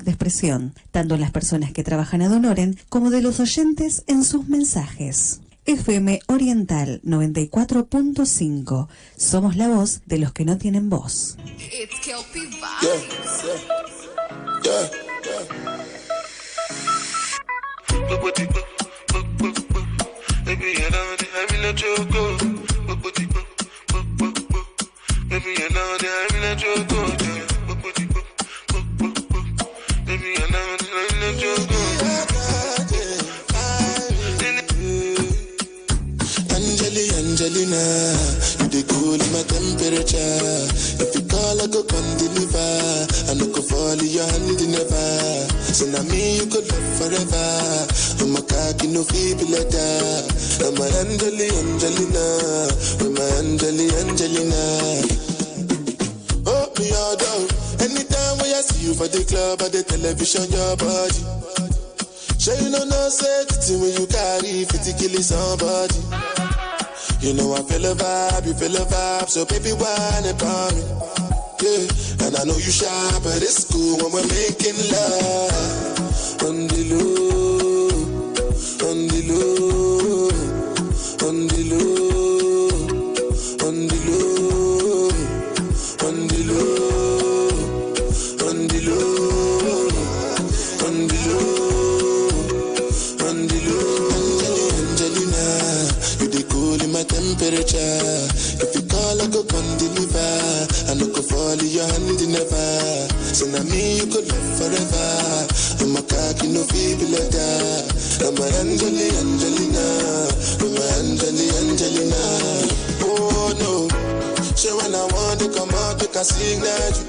de expresión, tanto de las personas que trabajan ad honorem como de los oyentes en sus mensajes. FM Oriental 94.5. Somos la voz de los que no tienen voz. Angelina, you dey cool my temperature. If you call, I go come deliver. I no go fall in your hand never. So now me you could love forever. I'm a cocky no feeble letter. I'm a Angelina, I'm a Angelina. Oh me all down. Anytime when I see you for the club or the television, your body. Sure you know no safety when you carry 50 kill somebody. You know I feel a vibe, you feel a vibe, so baby whine about me, yeah. And I know you shy, but it's cool when we're making love. On the low, on the low, on the low, on the low, on the low, on the low, on the low, on the low. Angelina, you dey cool in my temperature. If you call, I go come deliver. I no go fall in your hand never. So now me you could love forever. I'm a cocky no feeble letter. I'm a Angelina, I'm a Angelina. Oh no, so when I want to come out, you can signal you.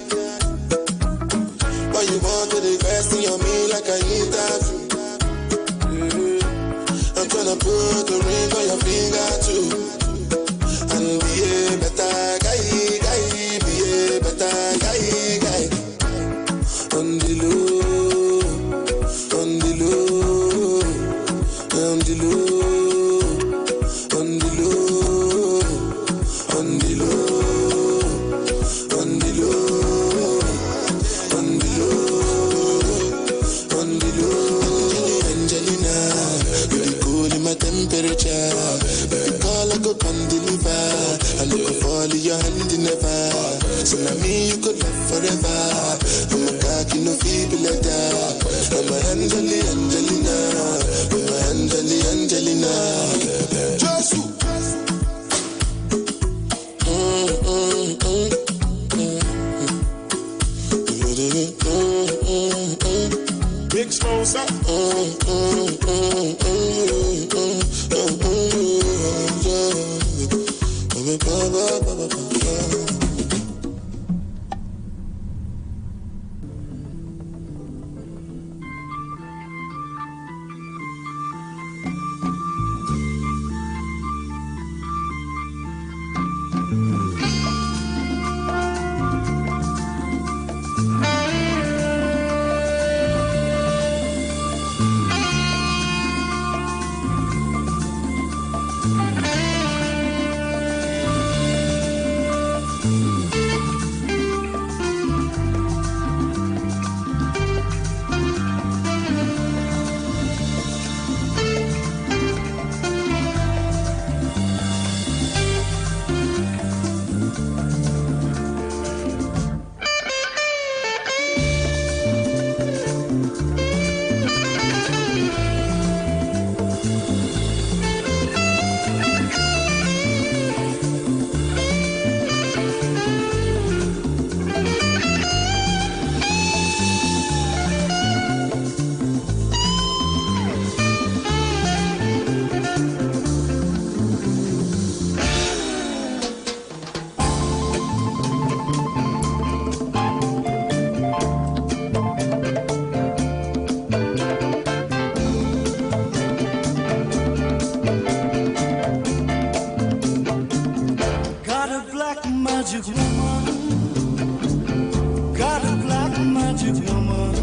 But you want to request in your me like I need that. I'm tryna put the ring on your finger too. And be a better guy, be a better guy. On the low, on the low, on the low, on the low, on the low, on the low, on the low, on the low. Angelina, you dey cool in my temperature. If you call, I go come deliver. I no go fall in your hand never. So now me you could love forever. I'm a cocky no feeble letter. I'm a Angelina, I'm a Angelina. Josu. Big Smosa. magic woman, got a black magic woman.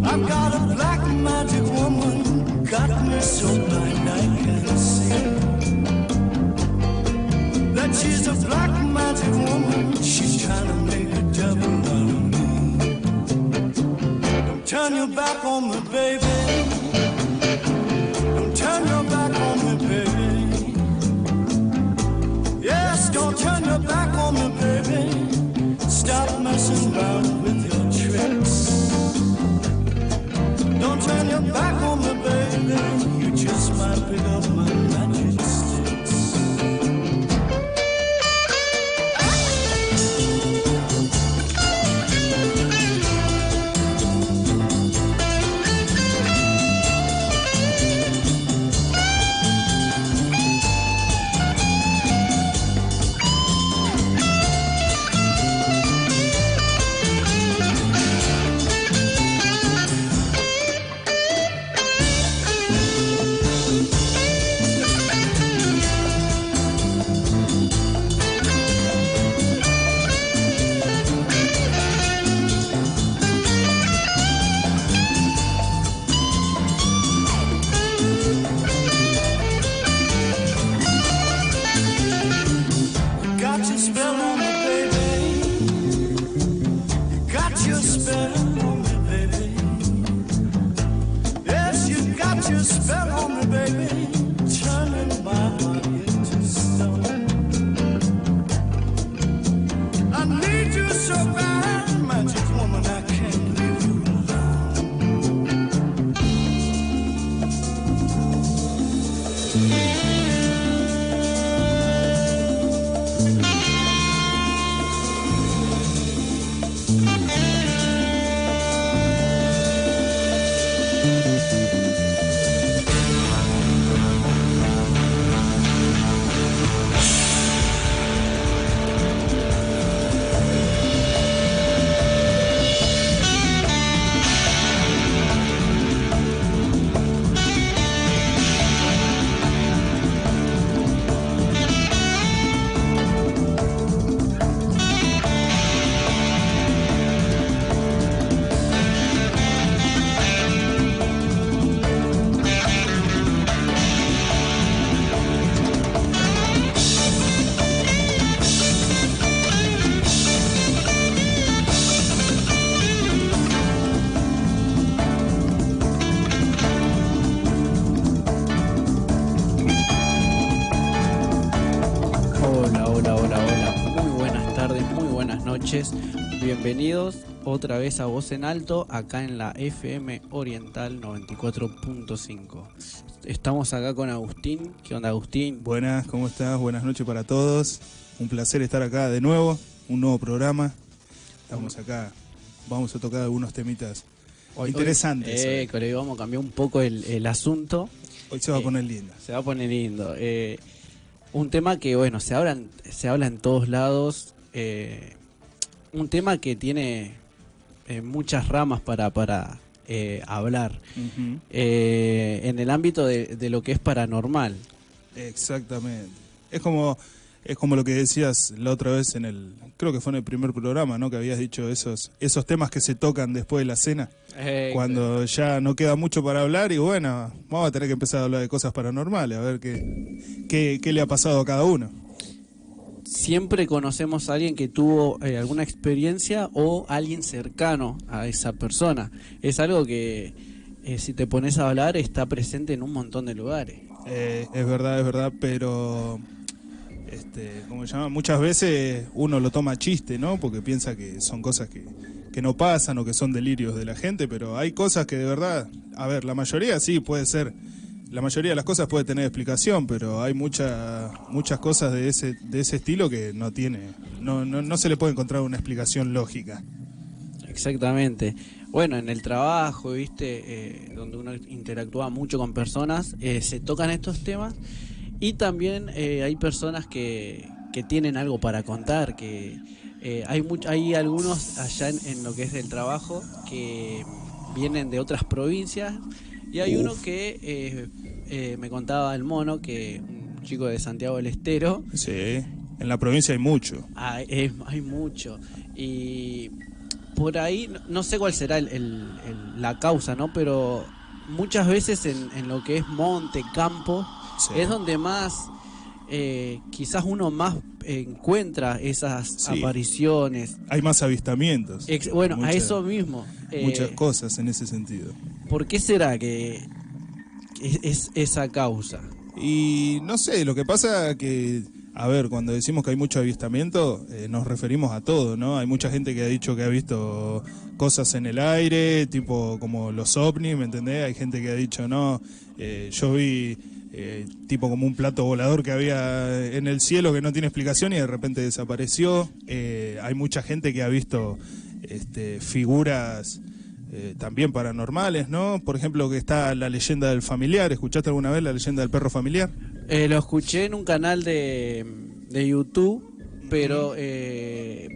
I've got a black magic woman, got me so blind I can't see. That she's a black magic woman, she's trying to make a devil out of me. turn your back on me, baby. Don't turn your back on me, baby. Yes, don't turn your back on me, baby. Stop messing around with your tricks. Don't turn your back on me, baby. You just might pick up my magic sticks. Bienvenidos otra vez a Voz en Alto, acá en la FM Oriental 94.5. Estamos acá con Agustín. ¿Qué onda, Agustín? Buenas, ¿cómo estás? Buenas noches para todos. Un placer estar acá de nuevo, un nuevo programa. Estamos acá, vamos a tocar algunos temitas interesantes. Hoy vamos a cambiar un poco el asunto. Hoy se va a poner lindo. Se va a poner lindo. Un tema que, bueno, se habla en todos lados. Un tema que tiene muchas ramas para hablar. Uh-huh. En el ámbito de lo que es paranormal. Exactamente. Es como lo que decías la otra vez creo que fue en el primer programa, ¿no? Que habías dicho esos temas que se tocan después de la cena, cuando ya no queda mucho para hablar y bueno, vamos a tener que empezar a hablar de cosas paranormales, a ver qué le ha pasado a cada uno. Siempre conocemos a alguien que tuvo alguna experiencia o alguien cercano a esa persona. Es algo que si te pones a hablar está presente en un montón de lugares. Es verdad, pero ¿cómo se llama? Muchas veces uno lo toma a chiste, ¿no? Porque piensa que son cosas que no pasan o que son delirios de la gente, pero hay cosas que de verdad, a ver, la mayoría sí puede ser. La mayoría de las cosas puede tener explicación, pero hay muchas cosas de ese estilo que no se le puede encontrar una explicación lógica. Exactamente. Bueno, en el trabajo, ¿viste? Donde uno interactúa mucho con personas, se tocan estos temas y también hay personas que tienen algo para contar, que hay algunos allá en lo que es del trabajo que vienen de otras provincias. Y hay uno que me contaba el Mono, que un chico de Santiago del Estero. Sí, en la provincia hay mucho. Hay mucho. Y por ahí, no sé cuál será la causa, ¿no? Pero muchas veces en lo que es monte, campo, sí, es donde más, quizás uno más encuentra esas Sí. apariciones. Hay más avistamientos. Bueno, a Mucha- eso mismo. Muchas cosas en ese sentido. ¿Por qué será que es esa causa? Y no sé, lo que pasa que, a ver, cuando decimos que hay mucho avistamiento, nos referimos a todo, ¿no? Hay mucha gente que ha dicho que ha visto cosas en el aire, tipo como los ovnis, ¿me entendés? Hay gente que ha dicho, no, yo vi tipo como un plato volador que había en el cielo que no tiene explicación y de repente desapareció. Hay mucha gente que ha visto figuras también paranormales, ¿no? Por ejemplo, que está la leyenda del familiar. ¿Escuchaste alguna vez la leyenda del perro familiar? Lo escuché en un canal de YouTube, pero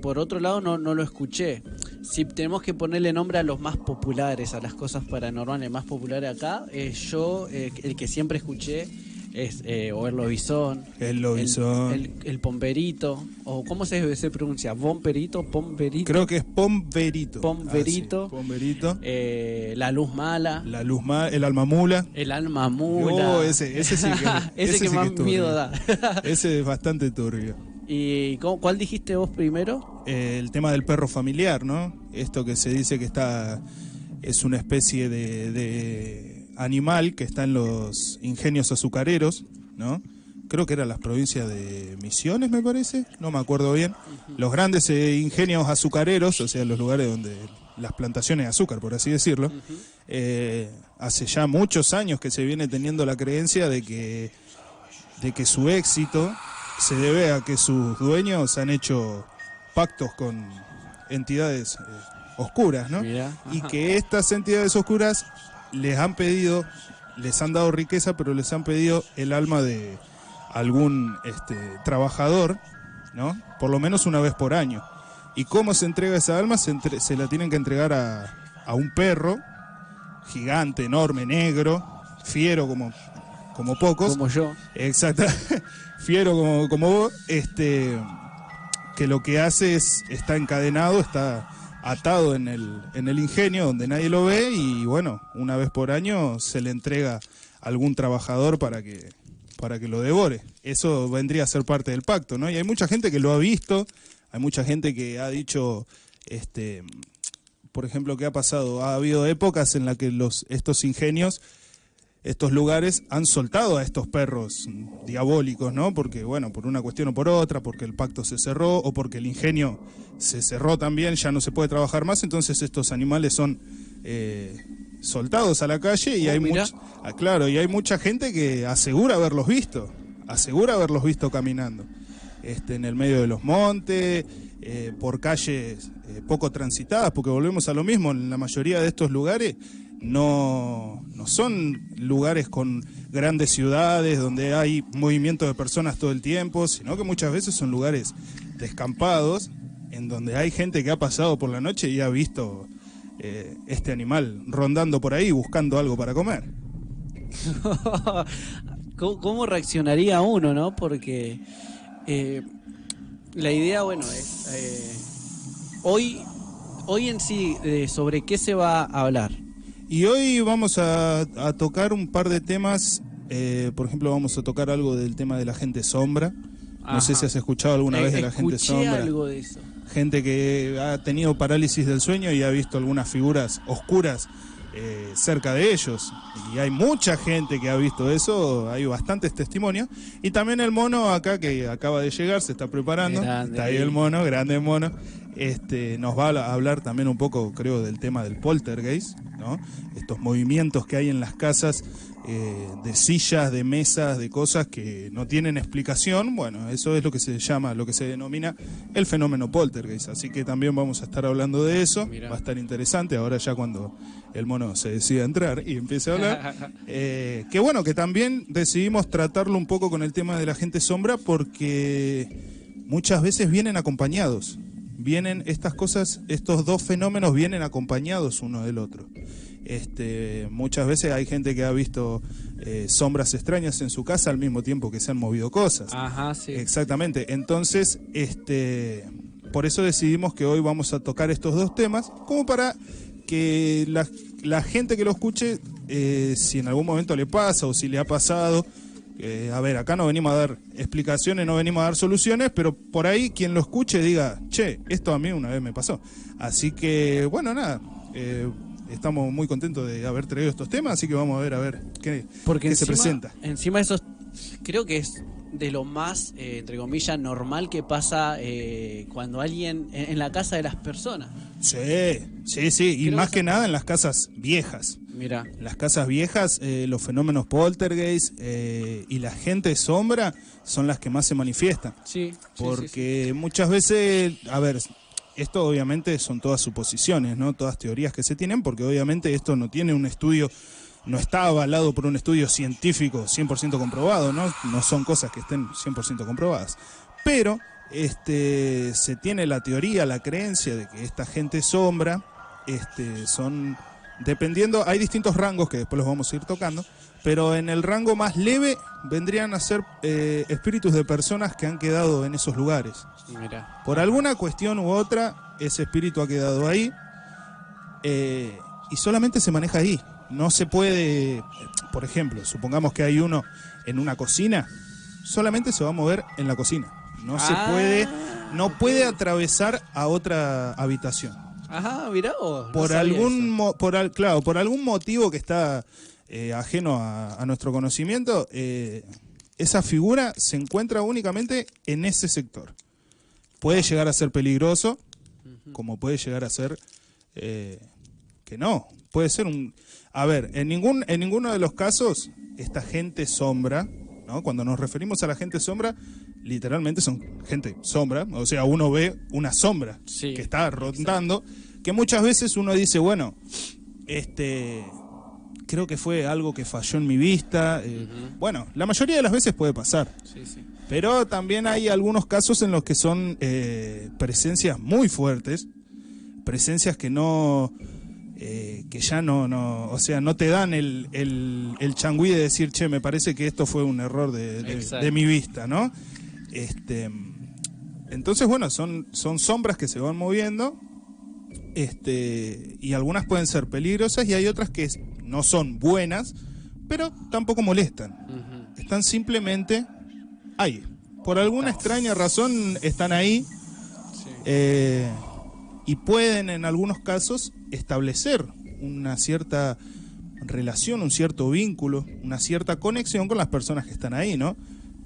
por otro lado no lo escuché. Si tenemos que ponerle nombre a los más populares, a las cosas paranormales más populares acá, yo el que siempre escuché es o el lobizón, El lobizón. el pomperito, o ¿cómo se pronuncia? ¿Pomperito? ¿Pomperito? Creo que es Pomverito. Pomverito. Ah, sí, Pomverito. La luz mala, La luz el alma mula. el alma mula. Ese sí que ese que sí más es turbio. miedo da. Ese es bastante turbio. ¿Y cuál dijiste vos primero? El tema del perro familiar, ¿no? Esto que se dice que es una especie de animal que está en los ingenios azucareros, ¿no? Creo que eran las provincias de Misiones, me parece, no me acuerdo bien. Los grandes ingenios azucareros, o sea, los lugares donde las plantaciones de azúcar, por así decirlo. Hace ya muchos años que se viene teniendo la creencia de que su éxito se debe a que sus dueños han hecho pactos con entidades oscuras, ¿no? Mirá, Y ajá. que estas entidades oscuras les han dado riqueza, pero les han pedido el alma de algún trabajador, ¿no? Por lo menos una vez por año. ¿Y cómo se entrega esa alma? Se la tienen que entregar a un perro gigante, enorme, negro, fiero como pocos. Como yo. Exacto. Fiero como vos, que lo que hace está encadenado, está atado en el ingenio donde nadie lo ve y bueno, una vez por año se le entrega a algún trabajador para que lo devore. Eso vendría a ser parte del pacto, ¿no? Y hay mucha gente que lo ha visto, hay mucha gente que ha dicho, por ejemplo, ¿qué ha pasado? Ha habido épocas en las que estos ingenios, estos lugares han soltado a estos perros diabólicos, ¿no? Porque, bueno, por una cuestión o por otra, porque el pacto se cerró o porque el ingenio se cerró también, ya no se puede trabajar más, entonces estos animales son soltados a la calle y y hay mucha gente que asegura haberlos visto caminando en el medio de los montes, por calles poco transitadas, porque volvemos a lo mismo, en la mayoría de estos lugares no son lugares con grandes ciudades donde hay movimiento de personas todo el tiempo, sino que muchas veces son lugares descampados en donde hay gente que ha pasado por la noche y ha visto este animal rondando por ahí buscando algo para comer. ¿Cómo reaccionaría uno, no? Porque la idea, bueno, es hoy en sí, ¿sobre qué se va a hablar? Y hoy vamos a tocar un par de temas, por ejemplo vamos a tocar algo del tema de la gente sombra. No sé Ajá. si has escuchado alguna vez de la gente Escuché sombra. algo de eso. Gente que ha tenido parálisis del sueño y ha visto algunas figuras oscuras cerca de ellos. Y hay mucha gente que ha visto eso, hay bastantes testimonios. Y también el mono acá que acaba de llegar, se está preparando. Grande. Está ahí el mono, grande mono. Nos va a hablar también un poco, creo, del tema del poltergeist, ¿no? Estos movimientos que hay en las casas, de sillas, de mesas, de cosas que no tienen explicación. Bueno, eso es lo que se llama, lo que se denomina el fenómeno poltergeist. Así que también vamos a estar hablando de eso. Mirá. Va a estar interesante ahora ya cuando el mono se decida entrar y empiece a hablar. Que bueno, que también decidimos tratarlo un poco con el tema de la gente sombra porque muchas veces vienen acompañados. Vienen estas cosas, estos dos fenómenos vienen acompañados uno del otro. Muchas veces hay gente que ha visto sombras extrañas en su casa al mismo tiempo que se han movido cosas. Ajá, sí. Exactamente. Entonces, por eso decidimos que hoy vamos a tocar estos dos temas, como para que la gente que lo escuche, si en algún momento le pasa o si le ha pasado, A ver, acá no venimos a dar explicaciones, no venimos a dar soluciones, pero por ahí quien lo escuche diga, che, esto a mí una vez me pasó. Así que, bueno, nada, estamos muy contentos de haber traído estos temas, así que vamos a ver qué se presenta. Encima eso creo que es de lo más, entre comillas, normal que pasa cuando alguien en la casa de las personas. Sí, y Creo más que que nada en las casas viejas. Mira, En las casas viejas, los fenómenos poltergeist y la gente sombra son las que más se manifiestan. sí, Porque muchas veces, a ver, esto obviamente son todas suposiciones, ¿no? Todas teorías que se tienen, porque obviamente esto no tiene un estudio, no está avalado por un estudio científico 100% comprobado, ¿no? No son cosas que estén 100% comprobadas. Pero se tiene la teoría, la creencia de que esta gente sombra son, dependiendo, hay distintos rangos que después los vamos a ir tocando, pero en el rango más leve vendrían a ser espíritus de personas que han quedado en esos lugares. mira. Por alguna cuestión u otra, ese espíritu ha quedado ahí y solamente se maneja ahí. No se puede, por ejemplo, supongamos que hay uno en una cocina, solamente se va a mover en la cocina. No se puede, no puede atravesar a otra habitación. Ajá, mirá vos. Por por algún motivo que está ajeno a nuestro conocimiento, esa figura se encuentra únicamente en ese sector. Puede llegar a ser peligroso, como puede llegar a ser que no. Puede ser un... A ver, en ninguno de los casos, esta gente sombra, ¿no? Cuando nos referimos a la gente sombra, literalmente son gente sombra, o sea, uno ve una sombra que está rondando, que muchas veces uno dice, bueno, creo que fue algo que falló en mi vista. Bueno, la mayoría de las veces puede pasar. Pero también hay algunos casos en los que son presencias muy fuertes, presencias que no... que ya no, o sea, no te dan el changüí de decir, che, me parece que esto fue un error de mi vista, ¿no? Entonces, bueno, son sombras que se van moviendo, y algunas pueden ser peligrosas y hay otras que no son buenas, pero tampoco molestan. Están simplemente ahí. Por alguna extraña razón están ahí. Y pueden en algunos casos establecer una cierta relación, un cierto vínculo, una cierta conexión con las personas que están ahí, ¿no?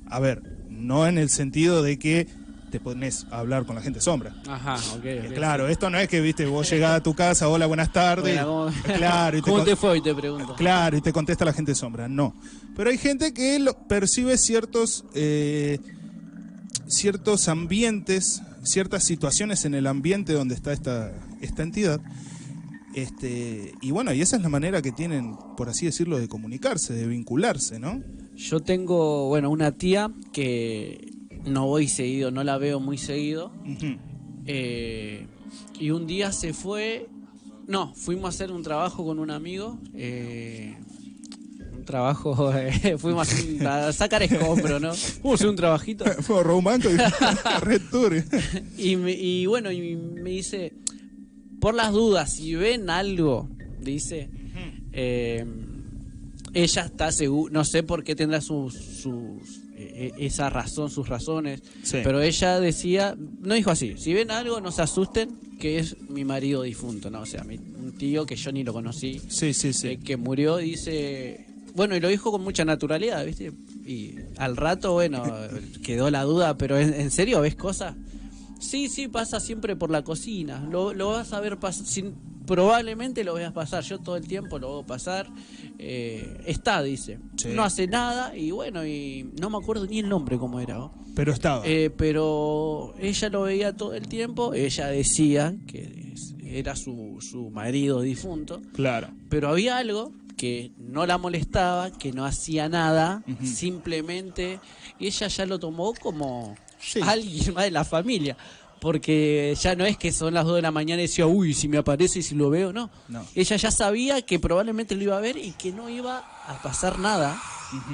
A ver, no en el sentido de que te pones a hablar con la gente sombra. Ajá, ok. Claro, esto no es que, viste, vos llegás a tu casa, hola, buenas tardes. Bueno, claro, y ¿cómo te fue hoy? Te pregunto. Claro, y te contesta la gente sombra. No. Pero hay gente que percibe ciertos ambientes, ciertas situaciones en el ambiente donde está esta entidad. Y bueno, y esa es la manera que tienen, por así decirlo, de comunicarse, de vincularse, ¿no? Yo tengo, bueno, una tía que no voy seguido, no la veo muy seguido. Y un día se fue, fuimos a hacer un trabajo con un amigo, fuimos a sacar escombros, ¿no? Fuimos a hacer un trabajito. Fue a robar un banco y Red Tour. Y bueno, y me dice, por las dudas, si ven algo, dice, ella está segura, no sé por qué tendrá esa razón, sus razones, pero ella decía, no dijo así, si ven algo no se asusten, que es mi marido difunto, ¿no? O sea, un tío que yo ni lo conocí, que murió, dice, bueno, y lo dijo con mucha naturalidad, ¿viste? Y al rato, bueno, quedó la duda, pero ¿en serio ves cosas? Sí, pasa siempre por la cocina, lo vas a ver pasar, probablemente lo veas pasar, yo todo el tiempo lo veo pasar, está, dice, no hace nada, y bueno, y no me acuerdo ni el nombre cómo era, ¿no? Pero estaba. Pero ella lo veía todo el tiempo, ella decía que era su marido difunto, claro, pero había algo que no la molestaba, que no hacía nada, simplemente, y ella ya lo tomó como alguien más de la familia, porque ya no es que son las 2 de la mañana y decía, uy, si me aparece y si lo veo, no. Ella ya sabía que probablemente lo iba a ver y que no iba a pasar nada,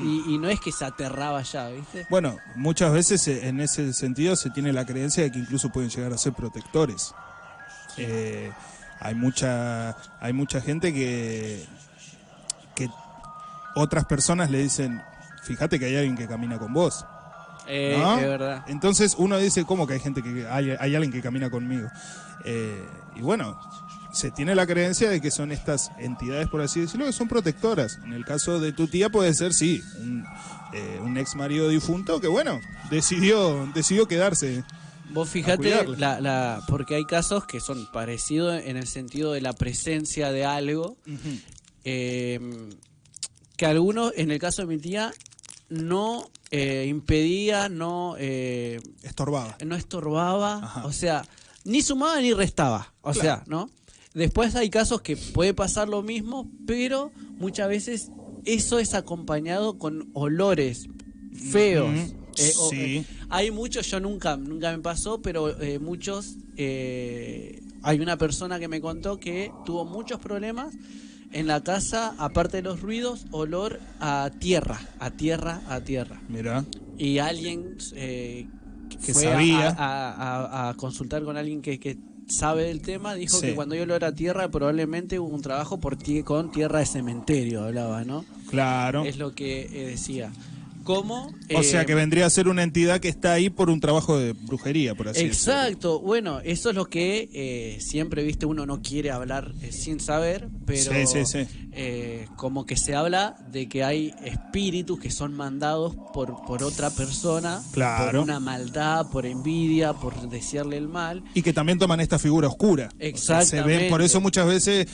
y no es que se aterraba ya, ¿viste? Bueno, muchas veces en ese sentido se tiene la creencia de que incluso pueden llegar a ser protectores. Hay mucha gente que otras personas le dicen, fíjate que hay alguien que camina con vos. ¿No? Es verdad. Entonces uno dice, ¿cómo que hay gente que hay alguien que camina conmigo? Y bueno, se tiene la creencia de que son estas entidades, por así decirlo, que son protectoras. En el caso de tu tía puede ser, sí, un ex marido difunto que, bueno, decidió quedarse. Vos fíjate, porque hay casos que son parecidos en el sentido de la presencia de algo, que algunos, en el caso de mi tía, no impedía, no estorbaba, Ajá. o sea, ni sumaba ni restaba, o sea, ¿no? Después hay casos que puede pasar lo mismo, pero muchas veces eso es acompañado con olores feos. Sí. Hay muchos, yo nunca me pasó, pero muchos, hay una persona que me contó que tuvo muchos problemas en la casa, aparte de los ruidos, olor a tierra. Mirá. Y alguien Que fue sabía. a consultar con alguien que sabe del tema, dijo Sí. que cuando hay olor a tierra probablemente hubo un trabajo con tierra de cementerio, hablaba, ¿no? Claro. Es lo que decía. ¿Cómo? O sea que vendría a ser una entidad que está ahí por un trabajo de brujería, por así decirlo. Exacto, bueno, eso es lo que siempre, viste, uno no quiere hablar sin saber, pero Sí. como que se habla de que hay espíritus que son mandados por otra persona, Claro. por una maldad, por envidia, por desearle el mal. Y que también toman esta figura oscura. O sea, Exactamente. por eso muchas veces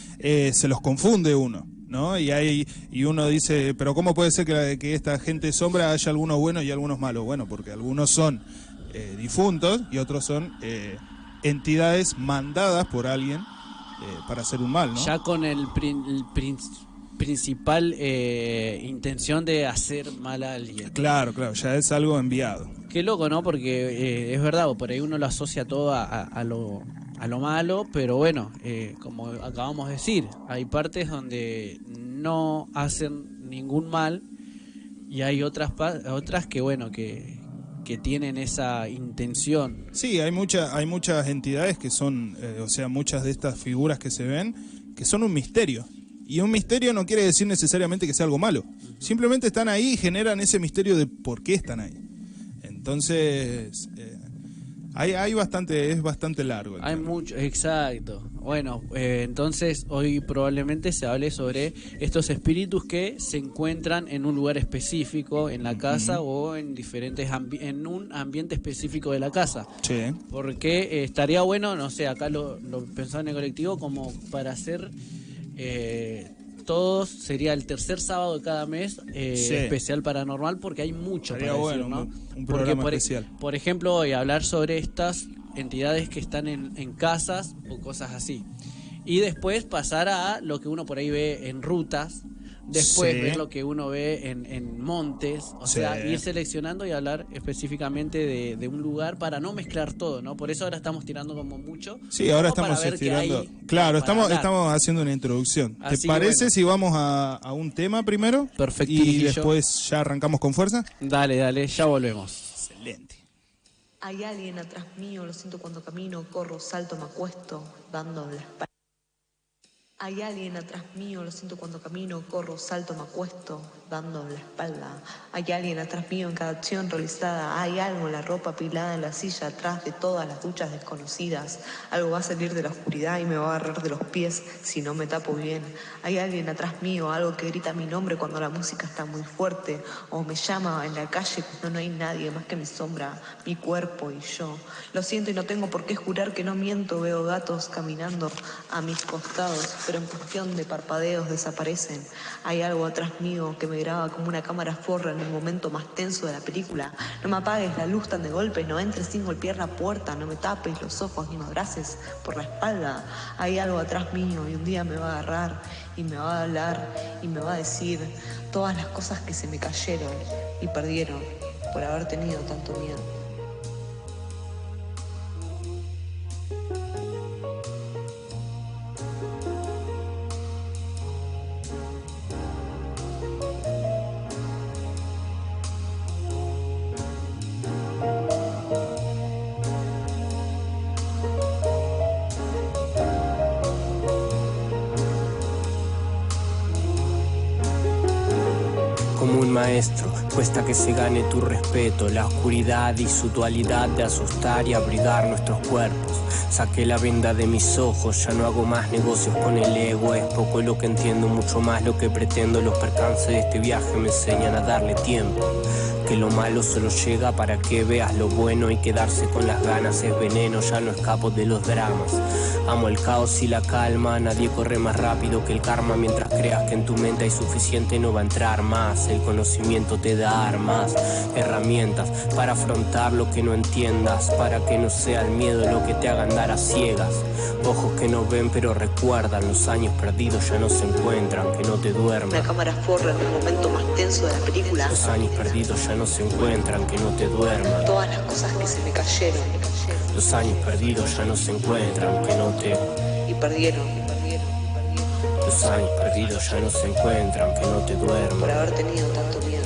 se los confunde uno, ¿no? Y uno dice, pero ¿cómo puede ser que esta gente sombra haya algunos buenos y algunos malos? Bueno, porque algunos son difuntos y otros son entidades mandadas por alguien para hacer un mal, ¿no? Ya con el principal intención de hacer mal a alguien. Claro, ya es algo enviado. Qué loco, ¿no? Porque es verdad, por ahí uno lo asocia todo a lo malo, pero bueno, como acabamos de decir, hay partes donde no hacen ningún mal y hay otras que, bueno, que tienen esa intención. Sí, hay muchas entidades que son, o sea, muchas de estas figuras que se ven, que son un misterio. Y un misterio no quiere decir necesariamente que sea algo malo. Simplemente están ahí y generan ese misterio de por qué están ahí. Entonces, hay bastante, es bastante largo. Hay mucho, exacto. Bueno, entonces hoy probablemente se hable sobre estos espíritus que se encuentran en un lugar específico en la casa o en diferentes en un ambiente específico de la casa. Sí. Porque estaría bueno, no sé, acá lo pensaba en el colectivo como para hacer todos, sería el tercer sábado de cada mes Sí. especial paranormal, porque hay mucho Estaría para bueno, decir, ¿no? un Porque programa especial. por ejemplo, hoy hablar sobre estas entidades que están en casas o cosas así. Y después pasar a lo que uno por ahí ve en rutas, después Sí. ver lo que uno ve en montes, o Sí. sea, ir seleccionando y hablar específicamente de un lugar para no mezclar todo, ¿no? Por eso ahora estamos tirando como mucho. Sí, ahora como para estamos ver qué estirando. hay Claro, para hablar. estamos haciendo una introducción. Así ¿Te que parece bueno. si vamos a un tema primero? Perfecto, Y Riquillo. después ya arrancamos con fuerza. Dale, ya volvemos. Excelente. Hay alguien atrás mío, lo siento cuando camino, corro, salto, me acuesto, dando la espalda. Hay alguien atrás mío, lo siento cuando camino, corro, salto, me acuesto, dando la espalda. Hay alguien atrás mío en cada acción realizada. Hay algo en la ropa apilada en la silla, atrás de todas las duchas desconocidas. Algo va a salir de la oscuridad y me va a agarrar de los pies si no me tapo bien. Hay alguien atrás mío, algo que grita mi nombre cuando la música está muy fuerte, o me llama en la calle cuando no hay nadie más que mi sombra, mi cuerpo y yo. Lo siento y no tengo por qué jurar que no miento. Veo gatos caminando a mis costados, pero en cuestión de parpadeos desaparecen. Hay algo atrás mío que me graba como una cámara forra en el momento más tenso de la película. No me apagues la luz tan de golpes, no entres sin golpear la puerta, no me tapes los ojos ni me abraces por la espalda. Hay algo atrás mío y un día me va a agarrar y me va a hablar y me va a decir todas las cosas que se me cayeron y perdieron por haber tenido tanto miedo. como un maestro, cuesta que se gane tu respeto. La oscuridad y su dualidad de asustar y abrigar nuestros cuerpos. Saqué la venda de mis ojos, ya no hago más negocios con el ego. Es poco lo que entiendo, mucho más lo que pretendo. Los percances de este viaje me enseñan a darle tiempo. Que lo malo solo llega para que veas lo bueno, y quedarse con las ganas es veneno. Ya no escapo de los dramas, amo el caos y la calma. Nadie corre más rápido que el karma. Mientras creas que en tu mente hay suficiente, no va a entrar más. El conocimiento te da armas, herramientas para afrontar lo que no entiendas, para que no sea el miedo lo que te haga andar a ciegas. Ojos que no ven pero recuerdan, los años perdidos ya no se encuentran, que no te duermas. Una cámara forra en un momento más tenso de la película. Los años perdidos ya no se encuentran, que no te duermas. Todas las cosas que se me cayeron. Los años perdidos ya no se encuentran, que no te... Y perdieron. Los años perdidos ya no se encuentran, que no te Por duermas. haber tenido tanto miedo.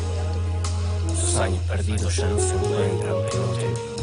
Los años perdidos ya no se encuentran, que no te...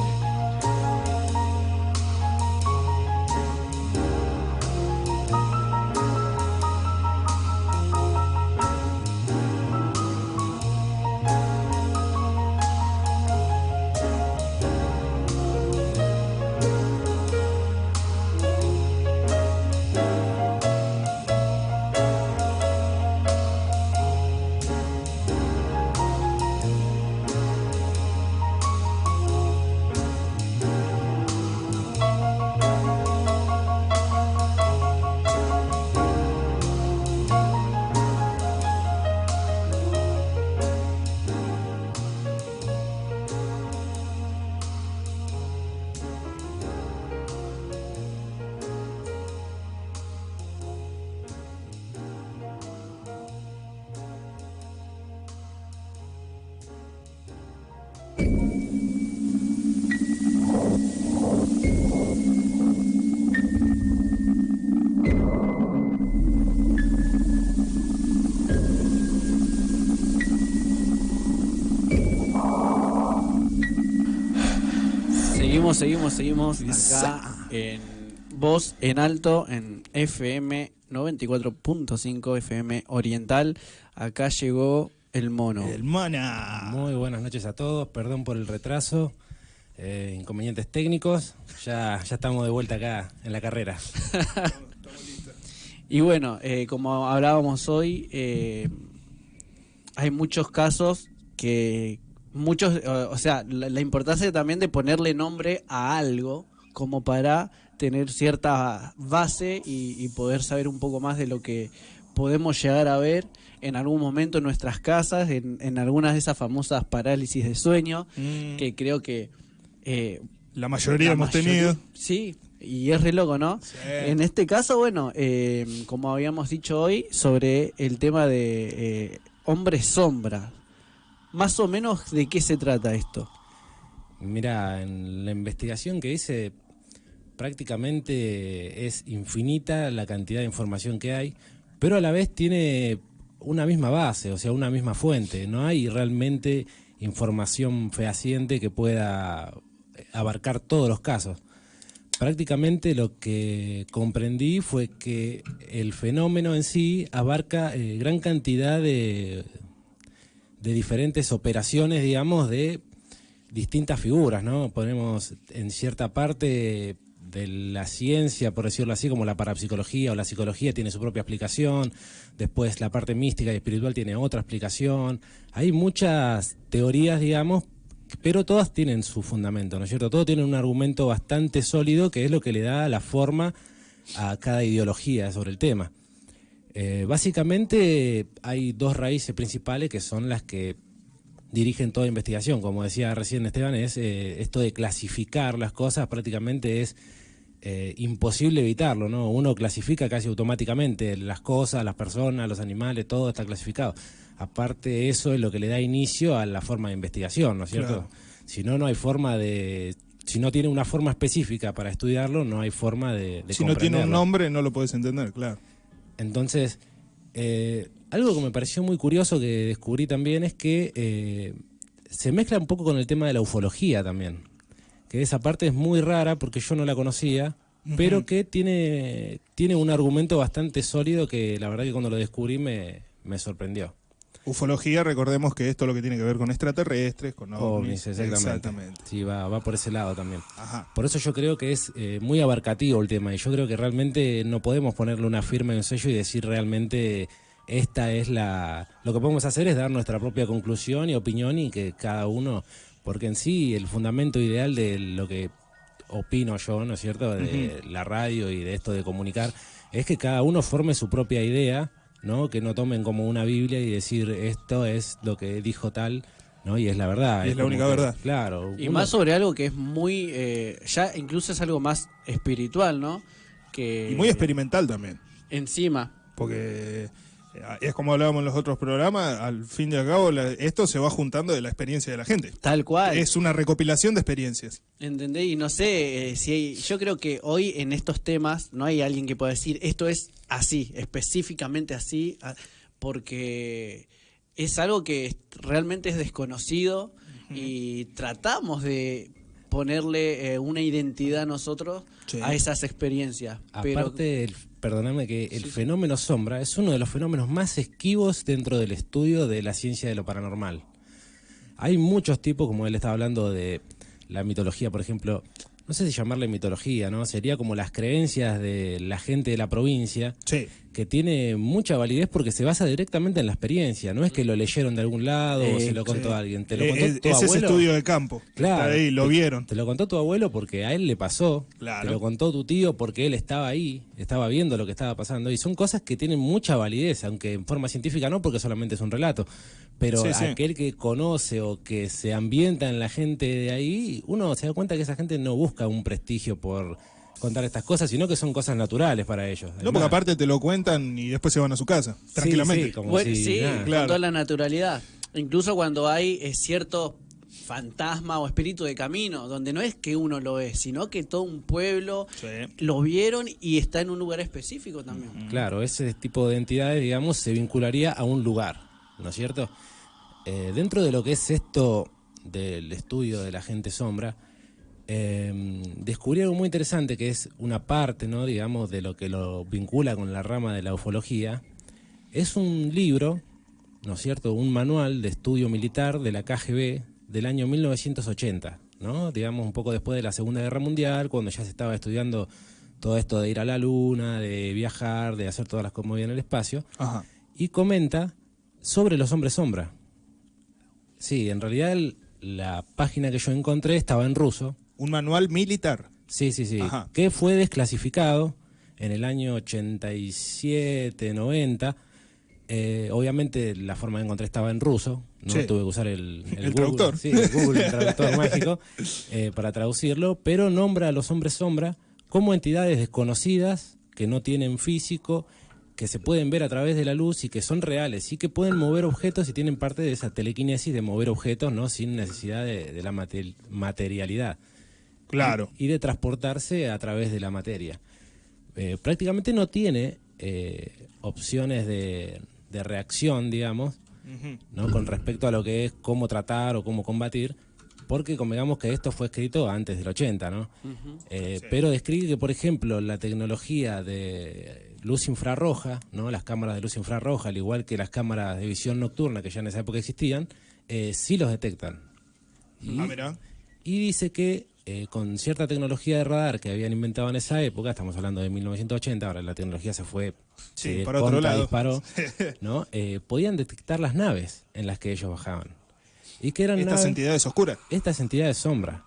Seguimos acá en Voz en Alto, en FM 94.5, FM Oriental. Acá llegó el mono. El Mona. Muy buenas noches a todos, perdón por el retraso, inconvenientes técnicos, ya estamos de vuelta acá en la carrera. Y bueno, como hablábamos hoy, hay muchos casos que... o sea, la importancia también de ponerle nombre a algo como para tener cierta base y poder saber un poco más de lo que podemos llegar a ver en algún momento en nuestras casas, en algunas de esas famosas parálisis de sueño, que creo que... la mayoría hemos tenido. Sí, y es re loco, ¿no? Sí. En este caso, bueno, como habíamos dicho hoy, sobre el tema de hombres sombra. Más o menos, ¿de qué se trata esto? Mira, en la investigación que hice, prácticamente es infinita la cantidad de información que hay, pero a la vez tiene una misma base, o sea, una misma fuente. No hay realmente información fehaciente que pueda abarcar todos los casos. Prácticamente lo que comprendí fue que el fenómeno en sí abarca gran cantidad de diferentes operaciones, digamos, de distintas figuras, ¿no? Ponemos en cierta parte de la ciencia, por decirlo así, como la parapsicología o la psicología tiene su propia explicación, después la parte mística y espiritual tiene otra explicación. Hay muchas teorías, digamos, pero todas tienen su fundamento, ¿no es cierto? Todo tiene un argumento bastante sólido, que es lo que le da la forma a cada ideología sobre el tema. Básicamente hay dos raíces principales que son las que dirigen toda investigación. Como decía recién Esteban, es esto de clasificar las cosas, prácticamente es imposible evitarlo, ¿no? Uno clasifica casi automáticamente las cosas, las personas, los animales, todo está clasificado. Aparte, eso es lo que le da inicio a la forma de investigación, ¿no es cierto? Claro. Si no, no hay forma de... Si no tiene una forma específica para estudiarlo, no hay forma de Si no tiene un comprenderlo. nombre, no lo puedes entender, claro. Entonces, algo que me pareció muy curioso que descubrí también es que se mezcla un poco con el tema de la ufología también. Que esa parte es muy rara porque yo no la conocía, pero que tiene un argumento bastante sólido que la verdad que cuando lo descubrí me sorprendió. Ufología, recordemos que esto es lo que tiene que ver con extraterrestres, con ovnis. Exactamente. Sí, va por ese lado también. Ajá. Por eso yo creo que es muy abarcativo el tema, y yo creo que realmente no podemos ponerle una firma y un sello y decir realmente esta es lo que podemos hacer es dar nuestra propia conclusión y opinión, y que cada uno, porque en sí el fundamento ideal de lo que opino yo, ¿no es cierto?, de la radio y de esto de comunicar, es que cada uno forme su propia idea, ¿no? Que no tomen como una Biblia y decir esto es lo que dijo tal, ¿no? Y es la verdad. Y es la única verdad. Claro. Y más sobre algo que es muy, ya incluso es algo más espiritual, ¿no? Y muy experimental también. Encima. Porque es como hablábamos en los otros programas, al fin y al cabo esto se va juntando de la experiencia de la gente. Tal cual. Es una recopilación de experiencias. ¿Entendés? Y no sé, yo creo que hoy en estos temas no hay alguien que pueda decir esto es así, específicamente así, porque es algo que realmente es desconocido y tratamos de ponerle una identidad nosotros a esas experiencias. Aparte, perdóname, que el fenómeno sombra es uno de los fenómenos más esquivos dentro del estudio de la ciencia de lo paranormal. Hay muchos tipos, como él estaba hablando de la mitología, por ejemplo, no sé si llamarle mitología, ¿no? Sería como las creencias de la gente de la provincia, que tiene mucha validez porque se basa directamente en la experiencia. No es que lo leyeron de algún lado o se lo contó alguien. Te lo contó tu abuelo. Ese estudio de campo. Claro. Está ahí, lo vieron. Te lo contó tu abuelo porque a él le pasó. Claro. Te lo contó tu tío porque él estaba ahí, estaba viendo lo que estaba pasando. Y son cosas que tienen mucha validez, aunque en forma científica no, porque solamente es un relato. Pero aquel que conoce o que se ambienta en la gente de ahí, uno se da cuenta que esa gente no busca un prestigio por contar estas cosas, sino que son cosas naturales para ellos. Además, no, porque aparte te lo cuentan y después se van a su casa, tranquilamente. Con toda la naturalidad. Incluso cuando hay cierto fantasma o espíritu de camino, donde no es que uno lo ve, sino que todo un pueblo lo vieron y está en un lugar específico también. Claro, ese tipo de entidades, digamos, se vincularía a un lugar, ¿no es cierto? Dentro de lo que es esto del estudio de la gente sombra, descubrí algo muy interesante, que es una parte, ¿no?, digamos, de lo que lo vincula con la rama de la ufología. Es un libro, ¿no es cierto?, un manual de estudio militar de la KGB del año 1980, ¿no? Digamos, un poco después de la Segunda Guerra Mundial, cuando ya se estaba estudiando todo esto de ir a la luna, de viajar, de hacer todas las comodidades en el espacio. Ajá. Y comenta sobre los hombres sombra. Sí, en realidad la página que yo encontré estaba en ruso. Un manual militar. Sí. Ajá. Que fue desclasificado en el año 87, 90. Obviamente la forma de encontrar estaba en ruso. No tuve que usar el Google, traductor. Sí, el Google, el traductor mágico, para traducirlo. Pero nombra a los hombres sombra como entidades desconocidas que no tienen físico, que se pueden ver a través de la luz y que son reales y que pueden mover objetos y tienen parte de esa telequinesis de mover objetos, ¿no?, sin necesidad de la materialidad. Claro. Y de transportarse a través de la materia. Prácticamente no tiene opciones de reacción, digamos, ¿no?, con respecto a lo que es cómo tratar o cómo combatir, porque convengamos que esto fue escrito antes del 80, ¿no? Pero describe que, por ejemplo, la tecnología de luz infrarroja, ¿no?, las cámaras de luz infrarroja, al igual que las cámaras de visión nocturna que ya en esa época existían, sí los detectan. Y dice que con cierta tecnología de radar que habían inventado en esa época, estamos hablando de 1980, ahora la tecnología se fue, para otro lado. disparó, ¿no? Podían detectar las naves en las que ellos bajaban. Y que eran estas entidades oscuras. Estas entidades sombra.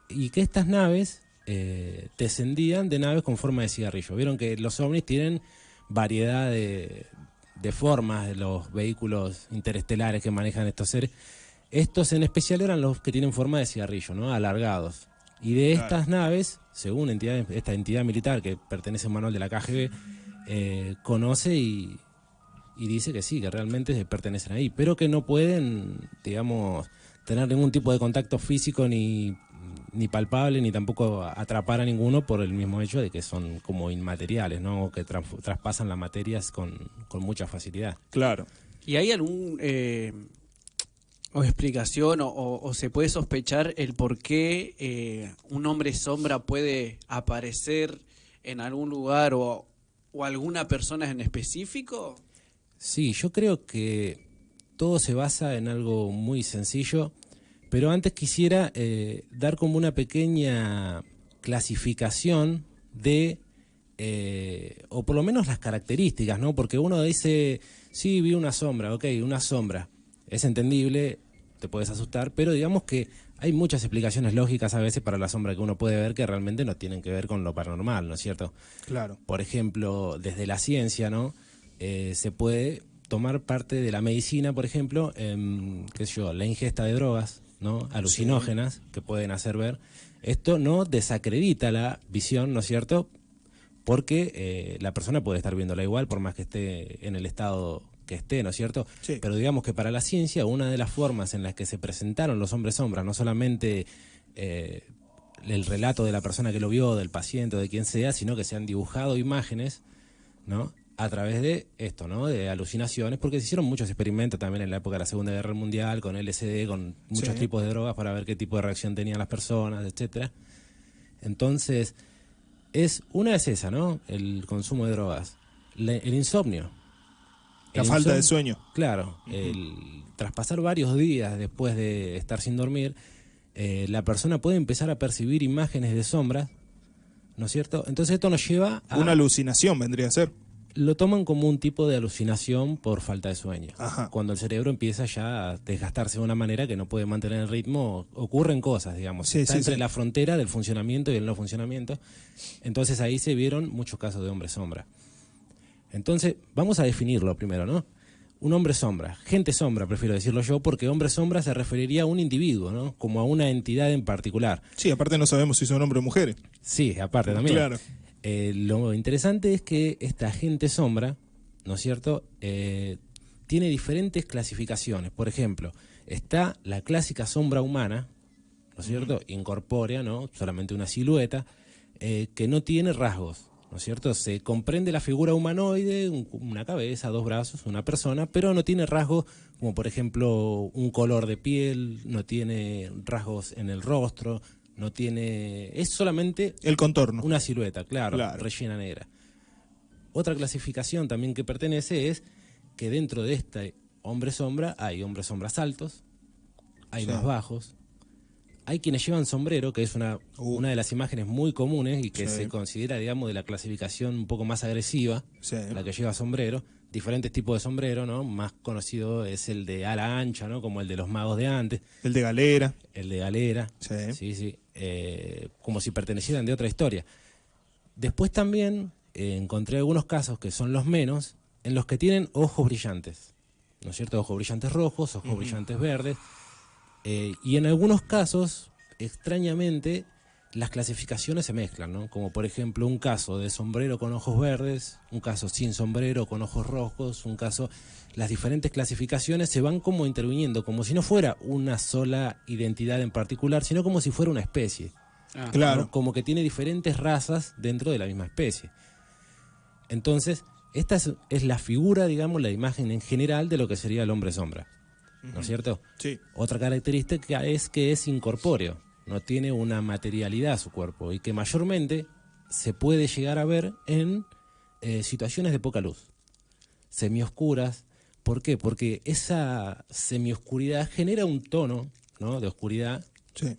Y que estas naves descendían de naves con forma de cigarrillo. Vieron que los ovnis tienen variedad de formas de los vehículos interestelares que manejan estos seres. Estos en especial eran los que tienen forma de cigarrillo, ¿no?, alargados. Y de estas naves, según esta entidad militar que pertenece a un manual de la KGB, conoce y dice que sí, que realmente pertenecen ahí, pero que no pueden, digamos, tener ningún tipo de contacto físico ni palpable, ni tampoco atrapar a ninguno por el mismo hecho de que son como inmateriales, ¿no?, o que traspasan las materias con mucha facilidad. Claro. ¿Y hay algún o explicación o se puede sospechar el por qué un hombre sombra puede aparecer en algún lugar o alguna persona en específico? Sí, yo creo que todo se basa en algo muy sencillo, pero antes quisiera dar como una pequeña clasificación de, o por lo menos las características, ¿no? Porque uno dice, sí, vi una sombra, ok, una sombra, es entendible, te puedes asustar, pero digamos que hay muchas explicaciones lógicas a veces para la sombra que uno puede ver que realmente no tienen que ver con lo paranormal, ¿no es cierto? Claro. Por ejemplo, desde la ciencia, ¿no? Se puede tomar parte de la medicina, por ejemplo, qué sé yo, la ingesta de drogas, ¿no? Alucinógenas, que pueden hacer ver. Esto no desacredita la visión, ¿no es cierto? Porque la persona puede estar viéndola igual, por más que esté en el estado que esté, ¿no es cierto? Sí. Pero digamos que para la ciencia, una de las formas en las que se presentaron los hombres sombras, no solamente el relato de la persona que lo vio, del paciente o de quien sea, sino que se han dibujado imágenes, ¿no? A través de esto, ¿no? De alucinaciones, porque se hicieron muchos experimentos también en la época de la Segunda Guerra Mundial, con LSD, con muchos tipos de drogas para ver qué tipo de reacción tenían las personas, etcétera. Entonces, una es esa, ¿no? El consumo de drogas. El insomnio. La falta de sueño. Claro. Tras pasar varios días después de estar sin dormir, la persona puede empezar a percibir imágenes de sombras, ¿no es cierto? Entonces esto nos lleva a... Una alucinación vendría a ser. Lo toman como un tipo de alucinación por falta de sueño. Ajá. Cuando el cerebro empieza ya a desgastarse de una manera que no puede mantener el ritmo, ocurren cosas, digamos. Sí, Está sí, entre sí. la frontera del funcionamiento y el no funcionamiento. Entonces ahí se vieron muchos casos de hombre sombra. Entonces, vamos a definirlo primero, ¿no? Un hombre sombra, gente sombra, prefiero decirlo yo, porque hombre sombra se referiría a un individuo, ¿no? Como a una entidad en particular. Sí, aparte no sabemos si son hombres o mujeres. Sí, aparte también. Claro. Lo interesante es que esta gente sombra, ¿no es cierto?, tiene diferentes clasificaciones. Por ejemplo, está la clásica sombra humana, ¿no es cierto?, incorpórea, ¿no?, solamente una silueta, que no tiene rasgos, ¿no es cierto? Se comprende la figura humanoide, una cabeza, dos brazos, una persona, pero no tiene rasgos como, por ejemplo, un color de piel, no tiene rasgos en el rostro, no tiene... Es solamente... El contorno. Una silueta, claro, rellena negra. Otra clasificación también que pertenece es que dentro de este hombre sombra hay hombres sombras altos, hay más bajos, hay quienes llevan sombrero, que es una de las imágenes muy comunes y que se considera, digamos, de la clasificación un poco más agresiva, la que lleva sombrero. Diferentes tipos de sombrero, ¿no? Más conocido es el de ala ancha, ¿no? Como el de los magos de antes. El de galera. El de galera. Sí. Como si pertenecieran de otra historia. Después también encontré algunos casos que son los menos, en los que tienen ojos brillantes, ¿no es cierto? Ojos brillantes rojos, ojos brillantes verdes. Y en algunos casos, extrañamente, las clasificaciones se mezclan, ¿no? Como por ejemplo un caso de sombrero con ojos verdes, un caso sin sombrero con ojos rojos, un caso... Las diferentes clasificaciones se van como interviniendo, como si no fuera una sola identidad en particular, sino como si fuera una especie. Claro. ¿No? Como que tiene diferentes razas dentro de la misma especie. Entonces, esta es la figura, digamos, la imagen en general de lo que sería el hombre sombra, ¿no es cierto? Sí. Otra característica es que es incorpóreo, no tiene una materialidad su cuerpo y que mayormente se puede llegar a ver en situaciones de poca luz, semioscuras. ¿Por qué? Porque esa semioscuridad genera un tono, ¿no?, de oscuridad,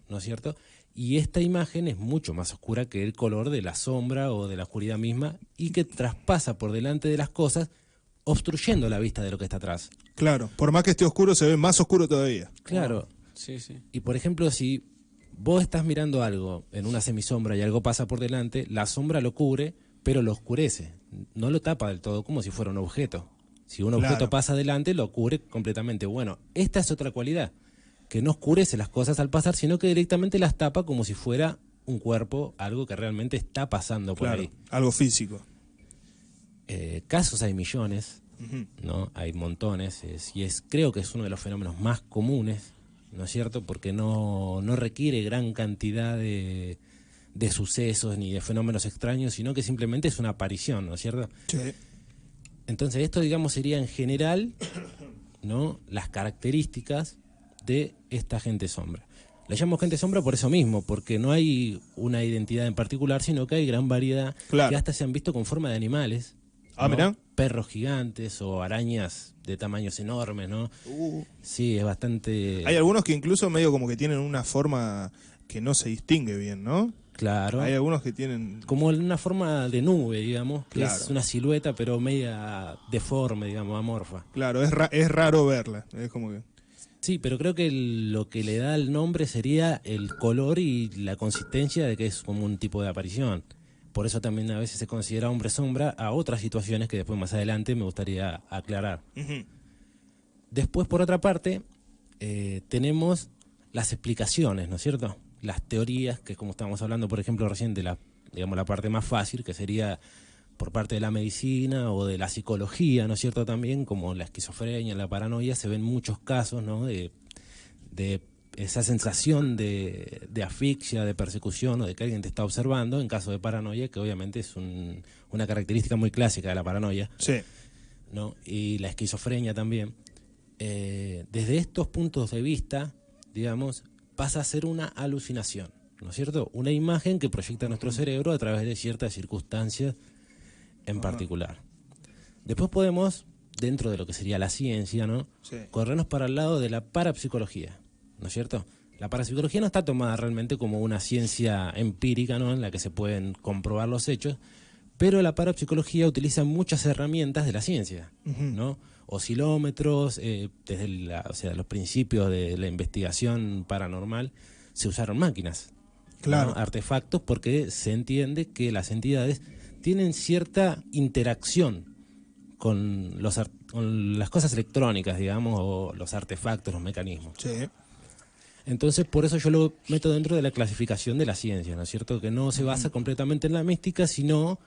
¿no es cierto? Y esta imagen es mucho más oscura que el color de la sombra o de la oscuridad misma y que traspasa por delante de las cosas, obstruyendo la vista de lo que está atrás. Claro, por más que esté oscuro, se ve más oscuro todavía. Claro. Sí. Y por ejemplo, si vos estás mirando algo en una semisombra y algo pasa por delante, la sombra lo cubre, pero lo oscurece. No lo tapa del todo, como si fuera un objeto. Si un objeto pasa adelante, lo cubre completamente. Bueno, esta es otra cualidad, que no oscurece las cosas al pasar, sino que directamente las tapa como si fuera un cuerpo, algo que realmente está pasando por ahí. Algo físico. Casos hay millones, ¿no? Hay montones, creo que es uno de los fenómenos más comunes, ¿no es cierto? Porque no requiere gran cantidad de sucesos ni de fenómenos extraños, sino que simplemente es una aparición, ¿no es cierto? Sí. Entonces esto, digamos, sería en general, ¿no?, las características de esta gente sombra. La llamo gente sombra por eso mismo, porque no hay una identidad en particular, sino que hay gran variedad, que hasta se han visto con forma de animales, Ah, ¿no? mirá. Perros gigantes o arañas de tamaños enormes, ¿no? Sí, es bastante... Hay algunos que incluso medio como que tienen una forma que no se distingue bien, ¿no? Claro. Hay algunos que tienen... Como una forma de nube, digamos, que Claro. es una silueta pero media deforme, digamos, amorfa. Claro, es raro verla. Es como que... Sí, pero creo que lo que le da el nombre sería el color y la consistencia de que es como un tipo de aparición. Por eso también a veces se considera hombre sombra a otras situaciones que después más adelante me gustaría aclarar. Ujú. Después, por otra parte, tenemos las explicaciones, ¿no es cierto? Las teorías, que como estábamos hablando, por ejemplo, recién de la parte más fácil, que sería por parte de la medicina o de la psicología, ¿no es cierto? También, como la esquizofrenia, la paranoia, se ven muchos casos, ¿no? De esa sensación de asfixia, de persecución o de que alguien te está observando, en caso de paranoia, que obviamente es una característica muy clásica de la paranoia, Sí. ¿no? Y la esquizofrenia también. Desde estos puntos de vista, digamos, pasa a ser una alucinación, ¿no es cierto? Una imagen que proyecta nuestro cerebro a través de ciertas circunstancias en particular. Después podemos, dentro de lo que sería la ciencia, ¿no? Sí. Corrernos para el lado de la parapsicología, ¿no es cierto? La parapsicología no está tomada realmente como una ciencia empírica, ¿no? En la que se pueden comprobar los hechos, pero la parapsicología utiliza muchas herramientas de la ciencia, ¿no? Oscilómetros, desde los principios de la investigación paranormal se usaron máquinas, Claro. ¿no? Artefactos, porque se entiende que las entidades tienen cierta interacción con las cosas electrónicas, digamos, o los artefactos, los mecanismos. Sí. Entonces, por eso yo lo meto dentro de la clasificación de la ciencia, ¿no es cierto? Que no se basa completamente en la mística, sino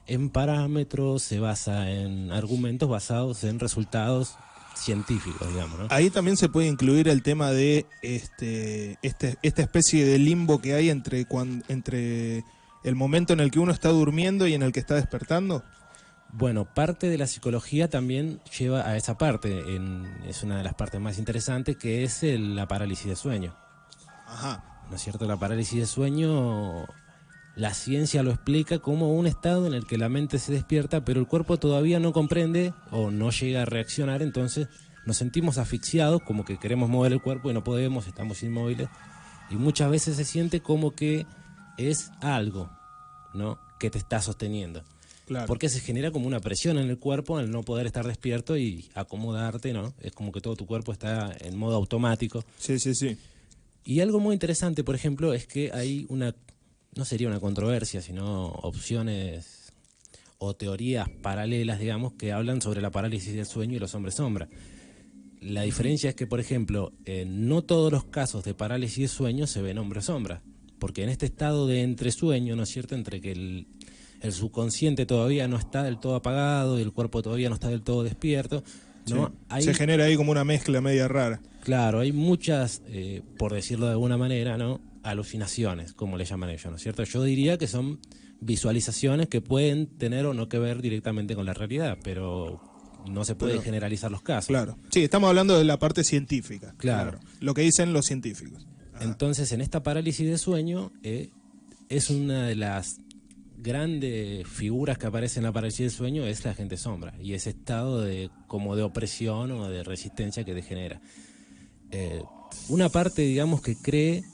en parámetros, se basa en argumentos basados en resultados científicos, digamos, ¿no? Ahí también se puede incluir el tema de esta especie de limbo que hay entre el momento en el que uno está durmiendo y en el que está despertando. Bueno, parte de la psicología también lleva a esa parte, es una de las partes más interesantes, que es la parálisis de sueño. Ajá. ¿No es cierto? La parálisis de sueño, la ciencia lo explica como un estado en el que la mente se despierta, pero el cuerpo todavía no comprende o no llega a reaccionar, entonces nos sentimos asfixiados, como que queremos mover el cuerpo y no podemos, estamos inmóviles, y muchas veces se siente como que es algo, ¿no? Que te está sosteniendo. Claro. Porque se genera como una presión en el cuerpo al no poder estar despierto y acomodarte, ¿no? Es como que todo tu cuerpo está en modo automático. Sí, sí, sí. Y algo muy interesante, por ejemplo, es que hay no sería una controversia, sino opciones o teorías paralelas, digamos, que hablan sobre la parálisis del sueño y los hombres sombra. La diferencia es que, por ejemplo, no todos los casos de parálisis de sueño se ven hombres sombra, porque en este estado de entresueño, ¿no es cierto?, entre que el subconsciente todavía no está del todo apagado y el cuerpo todavía no está del todo despierto, ¿no? Sí. Se genera ahí como una mezcla media rara. Claro, hay muchas, por decirlo de alguna manera, ¿no?, alucinaciones, como le llaman ellos, ¿no es cierto? Yo diría que son visualizaciones que pueden tener o no que ver directamente con la realidad, pero no se puede generalizar los casos. Claro. Sí, estamos hablando de la parte científica. Claro. Lo que dicen los científicos. Entonces, en esta parálisis de sueño, es una de las grandes figuras que aparecen en la parálisis del sueño, es la gente sombra, y ese estado como de opresión o de resistencia que te genera. Una parte, digamos, que cree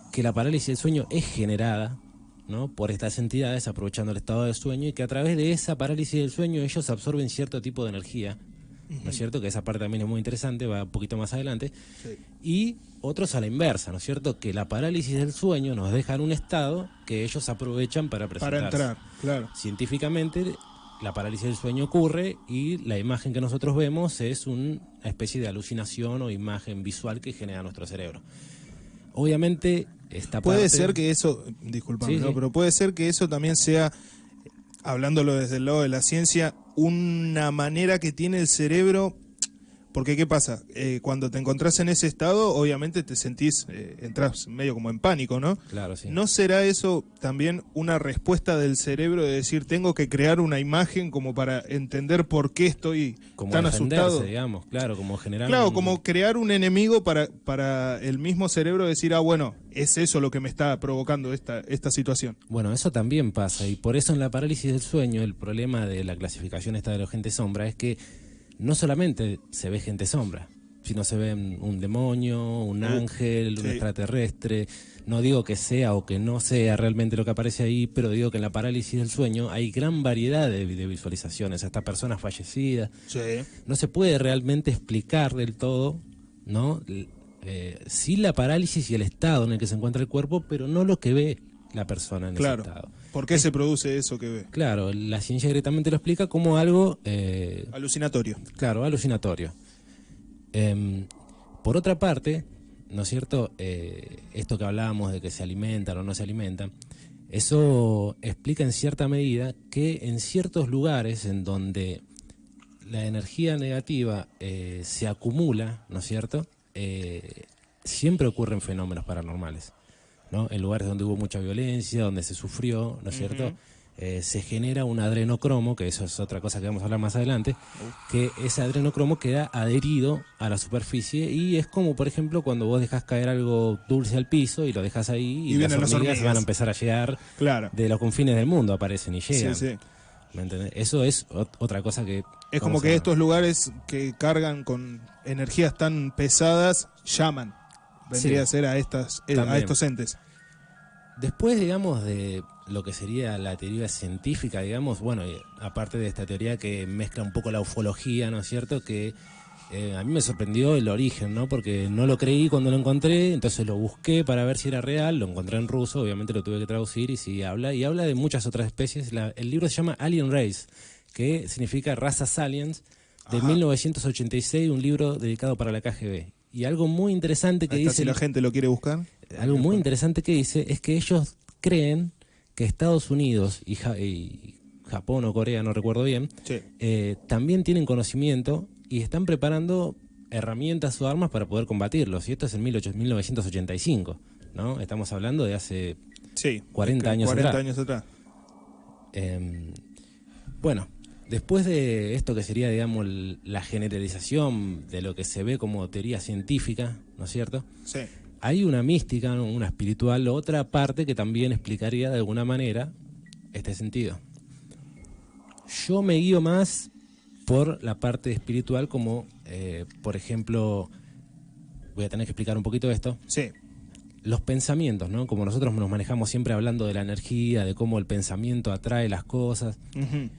que la parálisis del sueño es generada, ¿no?, por estas entidades aprovechando el estado de sueño, y que a través de esa parálisis del sueño ellos absorben cierto tipo de energía, ¿no es cierto? Que esa parte también es muy interesante, va un poquito más adelante. Sí. Y otros a la inversa, ¿no es cierto? Que la parálisis del sueño nos deja en un estado que ellos aprovechan para presentarse. Para entrar, claro. Científicamente, la parálisis del sueño ocurre y la imagen que nosotros vemos es una especie de alucinación o imagen visual que genera nuestro cerebro. Obviamente, esta Puede parte... ser que eso, disculpame, Sí, ¿no? sí. Pero puede ser que eso también sea, hablándolo desde el lado de la ciencia, una manera que tiene el cerebro Porque, ¿qué pasa? Cuando te encontrás en ese estado, obviamente te sentís, entras medio como en pánico, ¿no? Claro, sí. ¿No será eso también una respuesta del cerebro de decir, tengo que crear una imagen como para entender por qué estoy Como tan defenderse, asustado? digamos, claro, como generar Claro, un- como crear un enemigo para el mismo cerebro decir, bueno, es eso lo que me está provocando esta situación. Bueno, eso también pasa, y por eso en la parálisis del sueño el problema de la clasificación esta de la gente sombra es que no solamente se ve gente sombra, sino se ve un demonio, un ángel, un sí. extraterrestre. No digo que sea o que no sea realmente lo que aparece ahí, pero digo que en la parálisis del sueño hay gran variedad de visualizaciones, hasta personas fallecidas. Sí. No se puede realmente explicar del todo, ¿no? Sí la parálisis y el estado en el que se encuentra el cuerpo, pero no lo que ve la persona en Claro. ese estado. ¿Por qué se produce eso que ve? Claro, la ciencia directamente lo explica como algo, Alucinatorio. claro, alucinatorio. Por otra parte, ¿no es cierto? Esto que hablábamos de que se alimentan o no se alimentan, eso explica en cierta medida que en ciertos lugares en donde la energía negativa se acumula, ¿no es cierto? Siempre ocurren fenómenos paranormales, ¿no? En lugares donde hubo mucha violencia, donde se sufrió, ¿no es cierto? Se genera un adrenocromo, que eso es otra cosa que vamos a hablar más adelante, que ese adrenocromo queda adherido a la superficie y es como, por ejemplo, cuando vos dejas caer algo dulce al piso y lo dejas ahí y las vienen las hormigas hormigas. van a empezar a llegar Claro. de los confines del mundo, aparecen y llegan. Sí, sí. ¿Me entendés? Eso es otra cosa que... Es como vamos que a- estos lugares que cargan con energías tan pesadas llaman. Vendría Sí. a ser a También. estos entes. Después, digamos, de lo que sería la teoría científica, digamos, bueno, y aparte de esta teoría que mezcla un poco la ufología, ¿no es cierto? Que a mí me sorprendió el origen, ¿no? Porque no lo creí cuando lo encontré, entonces lo busqué para ver si era real, lo encontré en ruso, obviamente lo tuve que traducir y sí habla, y habla de muchas otras especies. El libro se llama Alien Race, que significa razas aliens, de 1986, un libro dedicado para la KGB. Y algo muy interesante que Ahí está, dice... si la gente lo quiere buscar. Algo muy interesante que dice es que ellos creen que Estados Unidos y Japón o Corea, no recuerdo bien, Sí. también tienen conocimiento y están preparando herramientas o armas para poder combatirlos. Y esto es en 1985, ¿no? Estamos hablando de hace... Sí. 40 años 40 atrás. años atrás. Bueno, después de esto que sería, digamos, la generalización de lo que se ve como teoría científica, ¿no es cierto? Sí. Hay una mística, ¿no? Una espiritual, otra parte que también explicaría de alguna manera este sentido. Yo me guío más por la parte espiritual como, por ejemplo, voy a tener que explicar un poquito esto, Sí. los pensamientos, ¿no? Como nosotros nos manejamos siempre hablando de la energía, de cómo el pensamiento atrae las cosas. Ujú.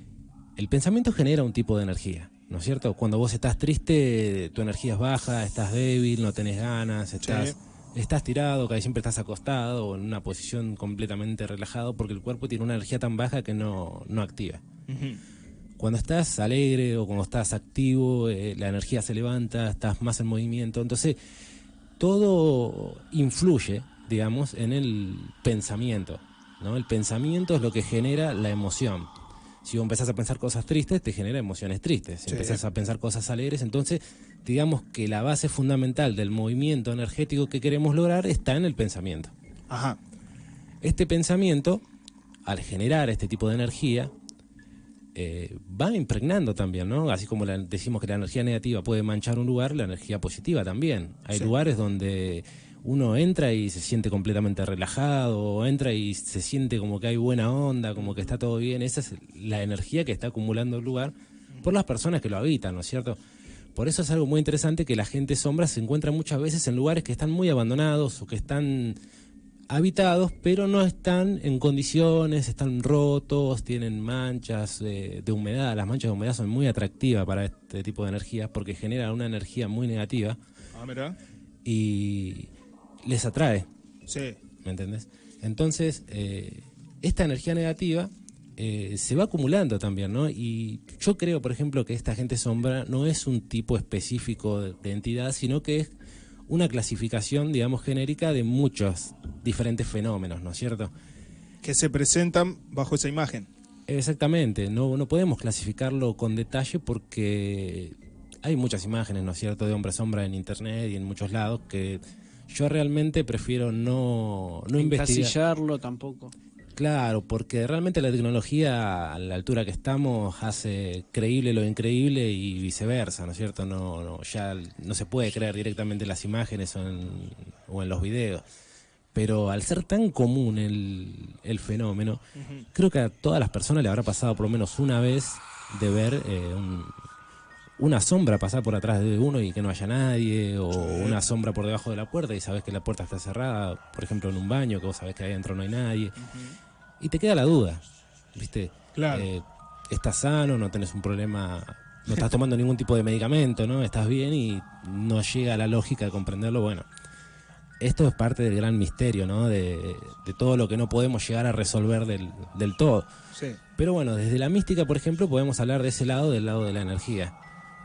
El pensamiento genera un tipo de energía, ¿no es cierto? Cuando vos estás triste, tu energía es baja, estás débil, no tenés ganas, estás tirado, casi siempre estás acostado o en una posición completamente relajado porque el cuerpo tiene una energía tan baja que no activa. Ujú. Cuando estás alegre o cuando estás activo, la energía se levanta, estás más en movimiento. Entonces, todo influye, digamos, en el pensamiento, ¿no? El pensamiento es lo que genera la emoción. Si vos empezás a pensar cosas tristes, te genera emociones tristes. Si Sí. empezás a pensar cosas alegres, entonces, digamos que la base fundamental del movimiento energético que queremos lograr está en el pensamiento. Ajá. Este pensamiento, al generar este tipo de energía, va impregnando también, ¿no? Así como decimos que la energía negativa puede manchar un lugar, la energía positiva también. Hay Sí. lugares donde uno entra y se siente completamente relajado, o entra y se siente como que hay buena onda, como que está todo bien. Esa es la energía que está acumulando el lugar por las personas que lo habitan, ¿no es cierto? Por eso es algo muy interesante que la gente sombra se encuentra muchas veces en lugares que están muy abandonados o que están habitados, pero no están en condiciones, están rotos, tienen manchas de humedad. Las manchas de humedad son muy atractivas para este tipo de energías porque generan una energía muy negativa Ah, mirá. y les atrae, Sí. ¿me entendés? Entonces, esta energía negativa se va acumulando también, ¿no? Y yo creo, por ejemplo, que esta gente sombra no es un tipo específico de entidad, sino que es una clasificación, digamos, genérica de muchos diferentes fenómenos, ¿no es cierto? Que se presentan bajo esa imagen. Exactamente, no podemos clasificarlo con detalle porque hay muchas imágenes, ¿no es cierto?, de hombre sombra en internet y en muchos lados que yo realmente prefiero no investigar. Encasillarlo tampoco. Claro, porque realmente la tecnología a la altura que estamos hace creíble lo increíble y viceversa, ¿no es cierto? Ya no se puede creer directamente en las imágenes o en los videos. Pero al ser tan común el fenómeno, creo que a todas las personas le habrá pasado por lo menos una vez de ver una sombra pasar por atrás de uno y que no haya nadie, o una sombra por debajo de la puerta y sabes que la puerta está cerrada, por ejemplo en un baño, que vos sabés que ahí adentro no hay nadie. Y te queda la duda, ¿viste? Claro. Estás sano, no tenés un problema, no estás tomando ningún tipo de medicamento, ¿no? Estás bien y no llega a la lógica de comprenderlo. Bueno, esto es parte del gran misterio, ¿no? De todo lo que no podemos llegar a resolver del todo. Sí. Pero bueno, desde la mística, por ejemplo, podemos hablar de ese lado, del lado de la energía.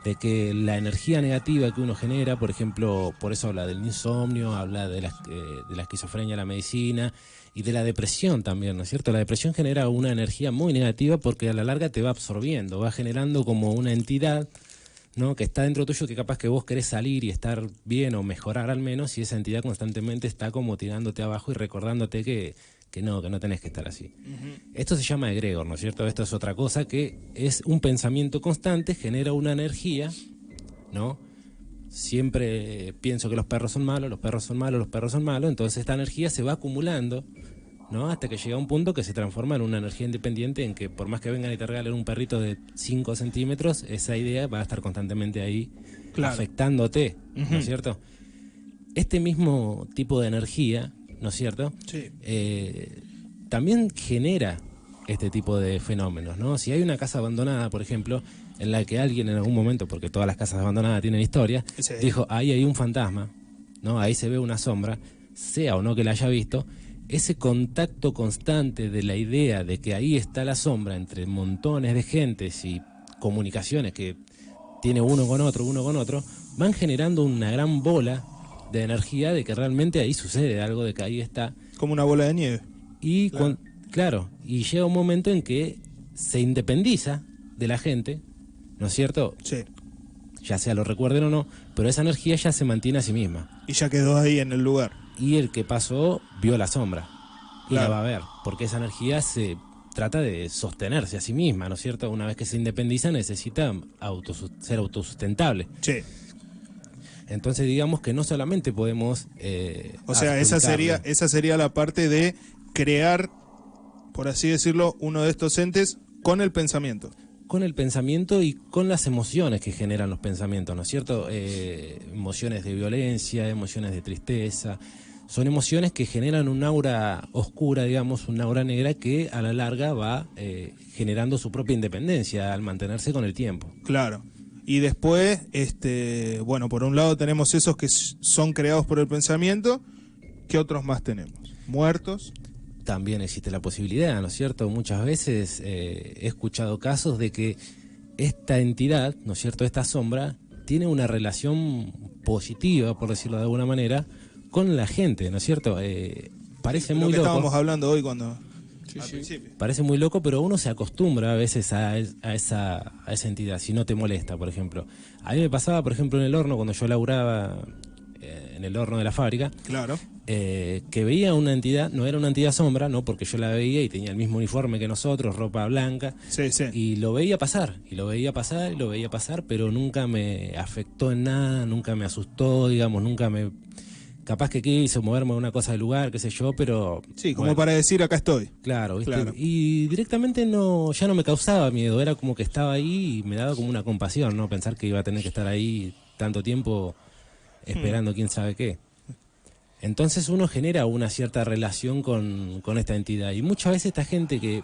De que la energía negativa que uno genera, por ejemplo, por eso habla del insomnio, habla de la esquizofrenia, la medicina y de la depresión también, ¿no es cierto? La depresión genera una energía muy negativa porque a la larga te va absorbiendo, va generando como una entidad, ¿no?, que está dentro tuyo, que capaz que vos querés salir y estar bien o mejorar al menos, y esa entidad constantemente está como tirándote abajo y recordándote que no tenés que estar así. Esto se llama egregor, ¿no es cierto? Esto es otra cosa que es un pensamiento constante, genera una energía, ¿no? Siempre pienso que los perros son malos, los perros son malos, los perros son malos, entonces esta energía se va acumulando, ¿no? Hasta que llega un punto que se transforma en una energía independiente, en que por más que vengan y te regalen un perrito de 5 centímetros, esa idea va a estar constantemente ahí, claro, afectándote, ¿no es cierto? Este mismo tipo de energía, ¿no es cierto? Sí. También genera este tipo de fenómenos, ¿no? Si hay una casa abandonada, por ejemplo, en la que alguien en algún momento, porque todas las casas abandonadas tienen historia, Sí. dijo, ahí hay un fantasma, ¿no? Ahí se ve una sombra, sea o no que la haya visto, ese contacto constante de la idea de que ahí está la sombra entre montones de gentes y comunicaciones que tiene uno con otro, van generando una gran bola de energía de que realmente ahí sucede algo, de que ahí está. Como una bola de nieve. Y Claro. claro, y llega un momento en que se independiza de la gente, ¿no es cierto? Sí. Ya sea lo recuerden o no, pero esa energía ya se mantiene a sí misma. Y ya quedó ahí en el lugar. Y el que pasó vio la sombra. Y Claro. la va a ver, porque esa energía se trata de sostenerse a sí misma, ¿no es cierto? Una vez que se independiza necesita ser autosustentable. Sí. Entonces digamos que no solamente podemos... O sea, esa sería la parte de crear, por así decirlo, uno de estos entes con el pensamiento. Con el pensamiento y con las emociones que generan los pensamientos, ¿no es cierto? Emociones de violencia, emociones de tristeza. Son emociones que generan un aura oscura, digamos, un aura negra que a la larga va generando su propia independencia al mantenerse con el tiempo. Claro. Y después, bueno, por un lado tenemos esos que son creados por el pensamiento. ¿Qué otros más tenemos? ¿Muertos? También existe la posibilidad, ¿no es cierto? Muchas veces he escuchado casos de que esta entidad, ¿no es cierto?, esta sombra, tiene una relación positiva, por decirlo de alguna manera, con la gente, ¿no es cierto? Parece muy lo que loco. estábamos hablando hoy cuando... al principio. Parece muy loco, pero uno se acostumbra a veces a esa entidad, si no te molesta, por ejemplo. A mí me pasaba, por ejemplo, en el horno, cuando yo laburaba en el horno de la fábrica, Claro. Que veía una entidad, no era una entidad sombra, no, porque yo la veía y tenía el mismo uniforme que nosotros, ropa blanca, Sí, sí. y lo veía pasar, pero nunca me afectó en nada, nunca me asustó, digamos, nunca me... Capaz que quise moverme a una cosa del lugar, qué sé yo, pero... Sí, como bueno, para decir, acá estoy. claro, ¿viste? Claro. Y directamente ya no me causaba miedo, era como que estaba ahí y me daba como una compasión, ¿no? Pensar que iba a tener que estar ahí tanto tiempo esperando quién sabe qué. Entonces uno genera una cierta relación con esta entidad. Y muchas veces esta gente que en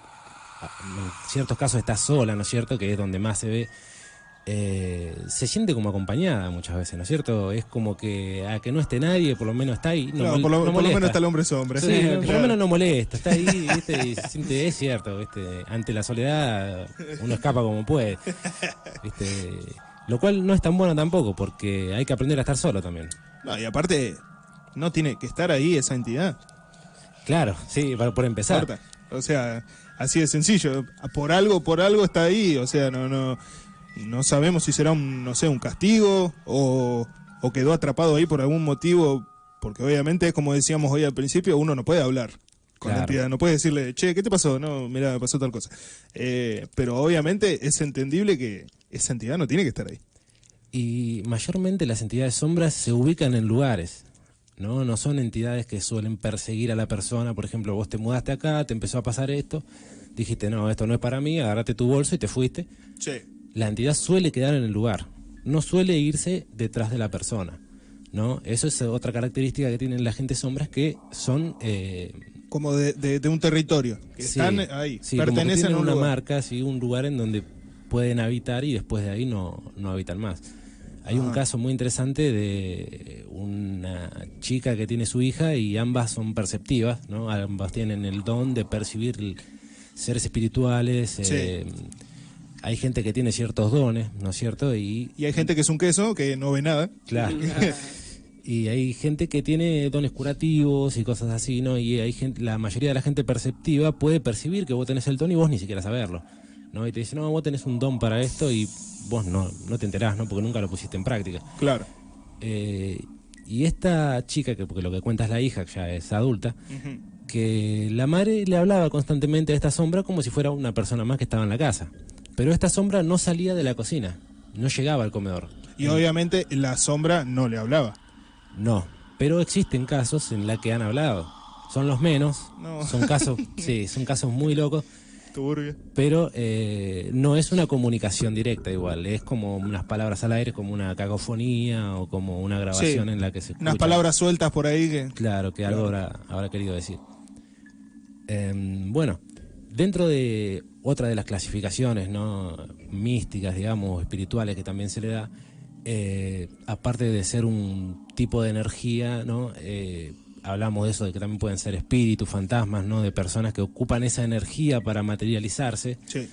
ciertos casos está sola, ¿no es cierto?, que es donde más se ve, se siente como acompañada muchas veces, ¿no es cierto? Es como que a que no esté nadie, por lo menos está ahí. Claro, por lo menos está el hombre sombra. Sí, Sí, por lo menos no molesta, está ahí, ¿viste? Y se siente, es cierto, ¿viste? Ante la soledad uno escapa como puede, ¿viste? Lo cual no es tan bueno tampoco, porque hay que aprender a estar solo también. No, y aparte, no tiene que estar ahí esa entidad. Claro, sí, por empezar. Corta. O sea, así de sencillo. Por algo está ahí. O sea, no. No sabemos si será un castigo o quedó atrapado ahí por algún motivo, porque obviamente, como decíamos hoy al principio, uno no puede hablar con la entidad, no puede decirle, che, ¿qué te pasó? No, mira, me pasó tal cosa. Pero obviamente es entendible que esa entidad no tiene que estar ahí. Y mayormente las entidades sombras se ubican en lugares, ¿no? No son entidades que suelen perseguir a la persona. Por ejemplo, vos te mudaste acá, te empezó a pasar esto, dijiste, no, esto no es para mí, agarraste tu bolso y te fuiste. Sí. La entidad suele quedar en el lugar, no suele irse detrás de la persona, ¿no? Eso es otra característica que tienen la gente sombras, que son... como de un territorio, que sí, están ahí, sí, pertenecen como que a un una lugar. marca, sí, un lugar en donde pueden habitar y después de ahí no habitan más. Hay un caso muy interesante de una chica que tiene su hija y ambas son perceptivas, ¿no? Ambas tienen el don de percibir seres espirituales. Sí. Hay gente que tiene ciertos dones, ¿no es cierto? Y hay gente que es un queso, que no ve nada. Claro. Y hay gente que tiene dones curativos y cosas así, ¿no? Y hay gente, la mayoría de la gente perceptiva puede percibir que vos tenés el don y vos ni siquiera saberlo, ¿no? Y te dicen, no, vos tenés un don para esto y vos no te enterás, ¿no? Porque nunca lo pusiste en práctica. Claro. Y esta chica, porque lo que cuenta es la hija, que ya es adulta, que la madre le hablaba constantemente a esta sombra como si fuera una persona más que estaba en la casa. Pero esta sombra no salía de la cocina, no llegaba al comedor. Y obviamente la sombra no le hablaba. No, pero existen casos en los que han hablado. Son los menos, no. Son casos, sí, son casos muy locos. Turbio. Pero no es una comunicación directa igual, es como unas palabras al aire, como una cacofonía o como una grabación en la que se escucha. Unas palabras sueltas por ahí que... Claro, que algo habrá querido decir. Bueno, dentro de otra de las clasificaciones, ¿no?, místicas, digamos, espirituales que también se le da, aparte de ser un tipo de energía, ¿no?, hablamos de eso, de que también pueden ser espíritus, fantasmas, ¿no?, de personas que ocupan esa energía para materializarse, sí,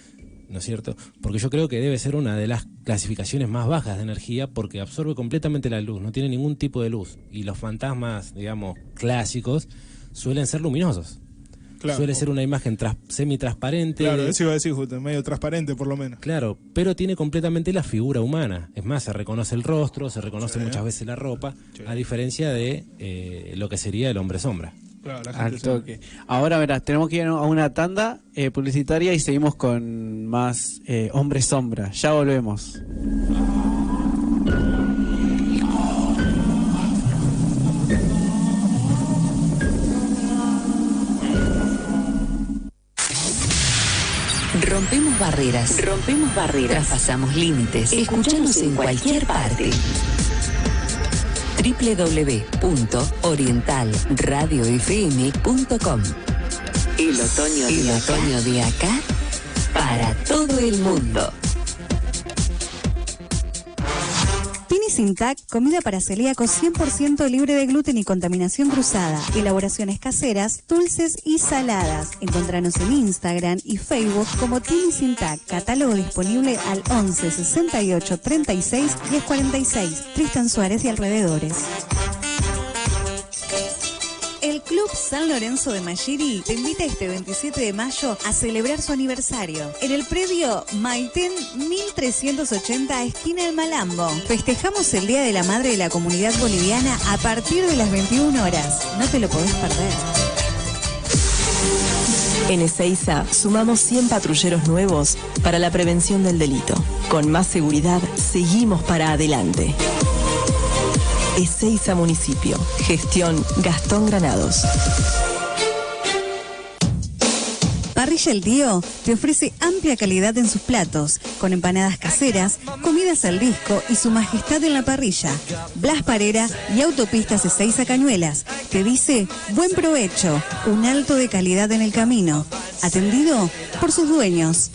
¿no es cierto? Porque yo creo que debe ser una de las clasificaciones más bajas de energía, porque absorbe completamente la luz, no tiene ningún tipo de luz. Y los fantasmas, digamos, clásicos, suelen ser luminosos. Claro. Suele ser una imagen semi-transparente. Claro, eso iba a decir justo, medio transparente por lo menos. Claro, pero tiene completamente la figura humana. Es más, se reconoce el rostro, se reconoce muchas veces la ropa, a diferencia de lo que sería el hombre sombra. Claro, la gente al toque. Ahora, verás, tenemos que ir a una tanda publicitaria y seguimos con más hombre sombra. Ya volvemos. Rompemos barreras, traspasamos límites, escuchanos en cualquier parte. www.orientalradiofm.com. El otoño de acá para todo el mundo. Pinisintac, comida para celíacos 100% libre de gluten y contaminación cruzada. Elaboraciones caseras, dulces y saladas. Encontranos en Instagram y Facebook como Pinisintac. Catálogo disponible al 11 68 36 10 46. Tristan Suárez y alrededores. El Club San Lorenzo de Mayiri te invita este 27 de mayo a celebrar su aniversario. En el predio Maitén 1380, esquina El Malambo. Festejamos el Día de la Madre de la Comunidad Boliviana a partir de las 21 horas. No te lo podés perder. En Ezeiza sumamos 100 patrulleros nuevos para la prevención del delito. Con más seguridad, seguimos para adelante. Ezeiza Municipio. Gestión Gastón Granados. Parrilla El Tío te ofrece amplia calidad en sus platos, con empanadas caseras, comidas al disco y su majestad en la parrilla. Blas Parera y Autopistas Ezeiza Cañuelas te dice buen provecho, un alto de calidad en el camino. Atendido por sus dueños.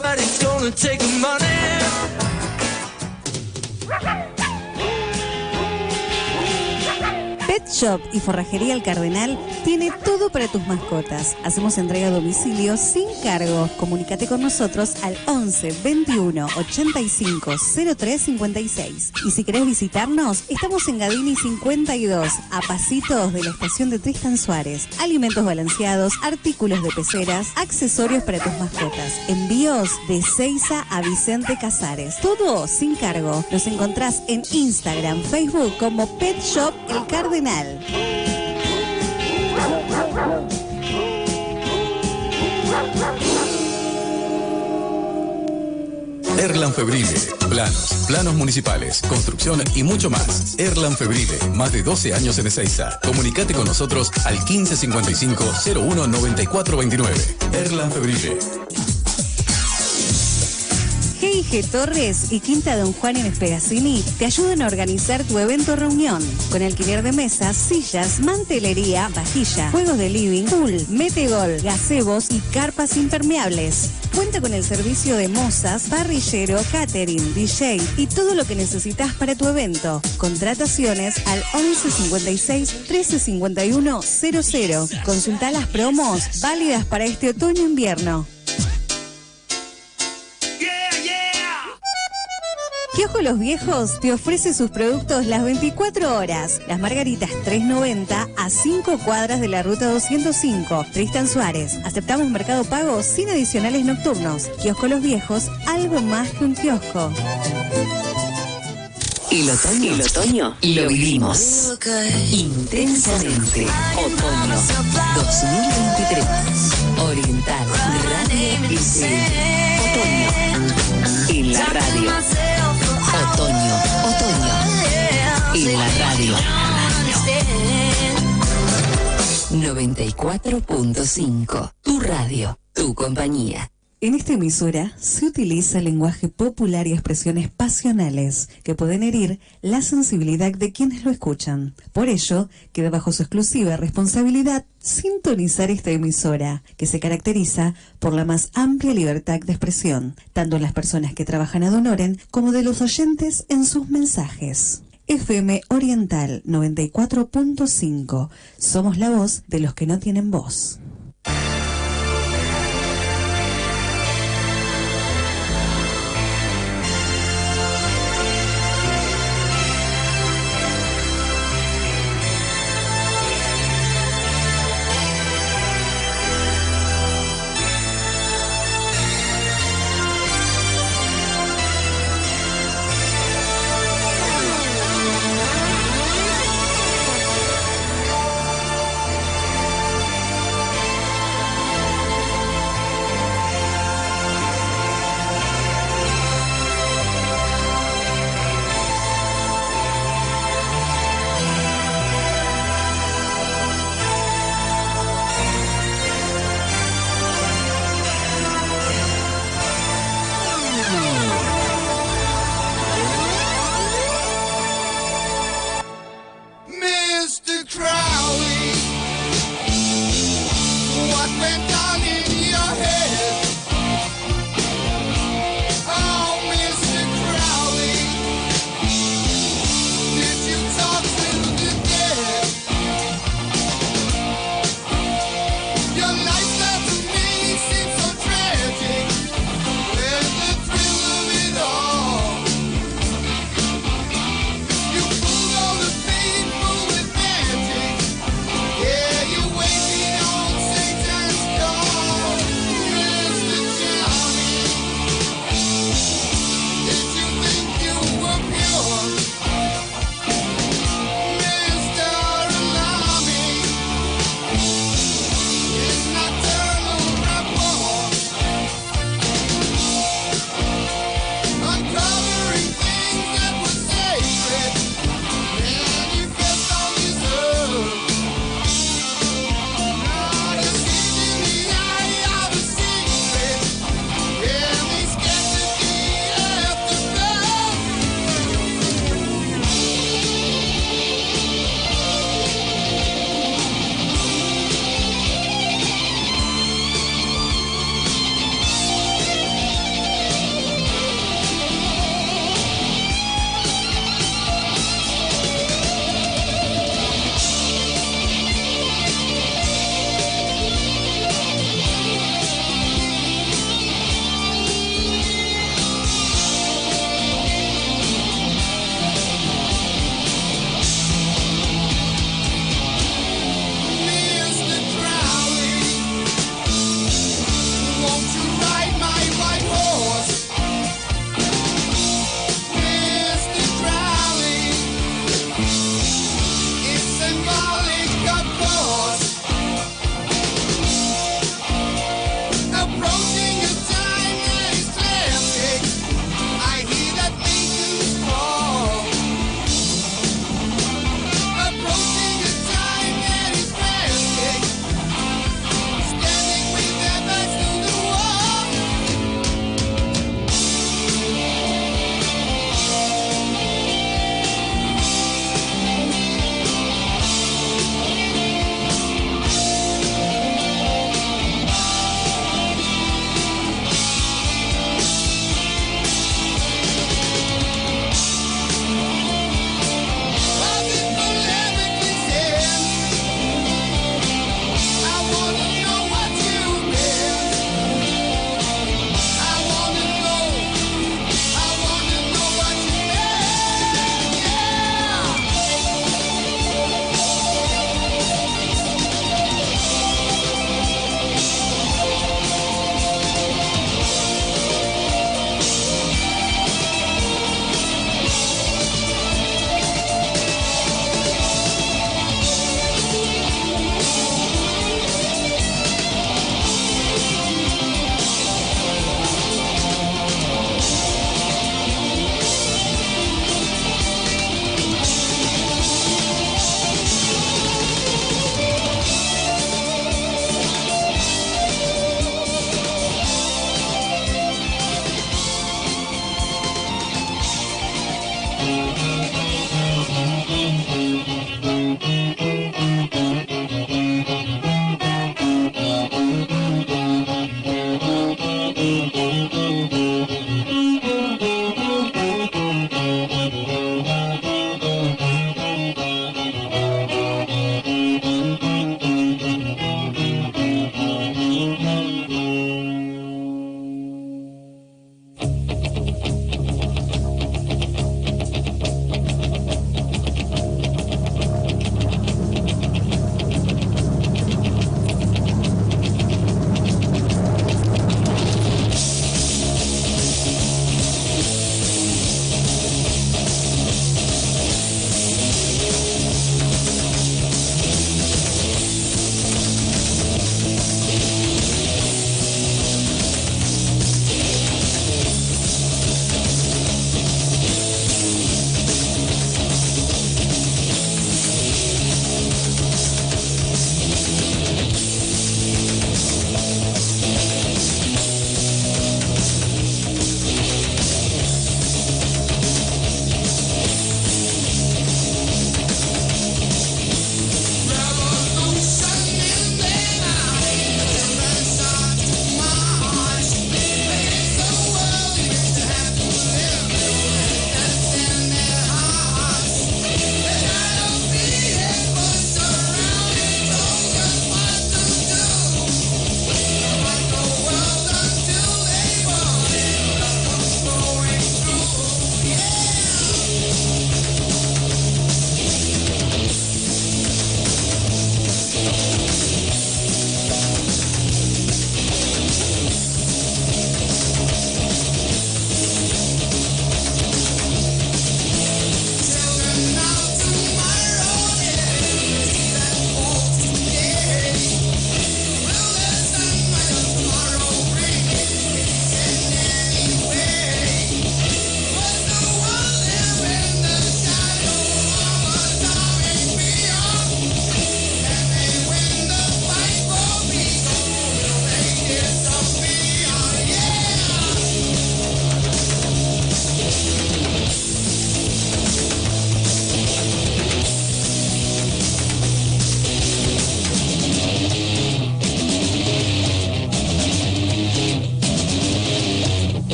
Pet Shop y Forrajería El Cardenal tiene todo para tus mascotas. Hacemos entrega a domicilio sin cargo. Comunícate con nosotros al 11 21 85 03 56. Y si querés visitarnos, estamos en Gadini 52, a pasitos de la estación de Tristan Suárez. Alimentos balanceados, artículos de peceras, accesorios para tus mascotas. Envíos de Seiza a Vicente Casares. Todo sin cargo. Nos encontrás en Instagram, Facebook como Pet Shop El Cardenal. Erlan Febrile, planos municipales, construcción y mucho más. Erlan Febrile, más de 12 años en Ezeiza. Comunicate con nosotros al 1555 01 94 29. Erlan Febrile. G&G Torres y Quinta Don Juan en Espegacini te ayudan a organizar tu evento o reunión. Con alquiler de mesas, sillas, mantelería, vajilla, juegos de living, pool, metegol, gazebos y carpas impermeables. Cuenta con el servicio de mozas, parrillero, catering, DJ y todo lo que necesitas para tu evento. Contrataciones al 11 56 13 51 00. Consulta las promos válidas para este otoño-invierno. Kiosco Los Viejos te ofrece sus productos las 24 horas. Las margaritas 3.90 a 5 cuadras de la ruta 205, Tristan Suárez. Aceptamos Mercado Pago sin adicionales nocturnos. Kiosco Los Viejos, algo más que un kiosco. El otoño lo vivimos intensamente. Otoño 2023. Oriental Radio FM. Otoño en la radio. Otoño en la radio. 94.5. Tu radio, tu compañía. En esta emisora se utiliza lenguaje popular y expresiones pasionales que pueden herir la sensibilidad de quienes lo escuchan. Por ello, queda bajo su exclusiva responsabilidad sintonizar esta emisora, que se caracteriza por la más amplia libertad de expresión, tanto en las personas que trabajan ad honorem como de los oyentes en sus mensajes. FM Oriental 94.5. Somos la voz de los que no tienen voz.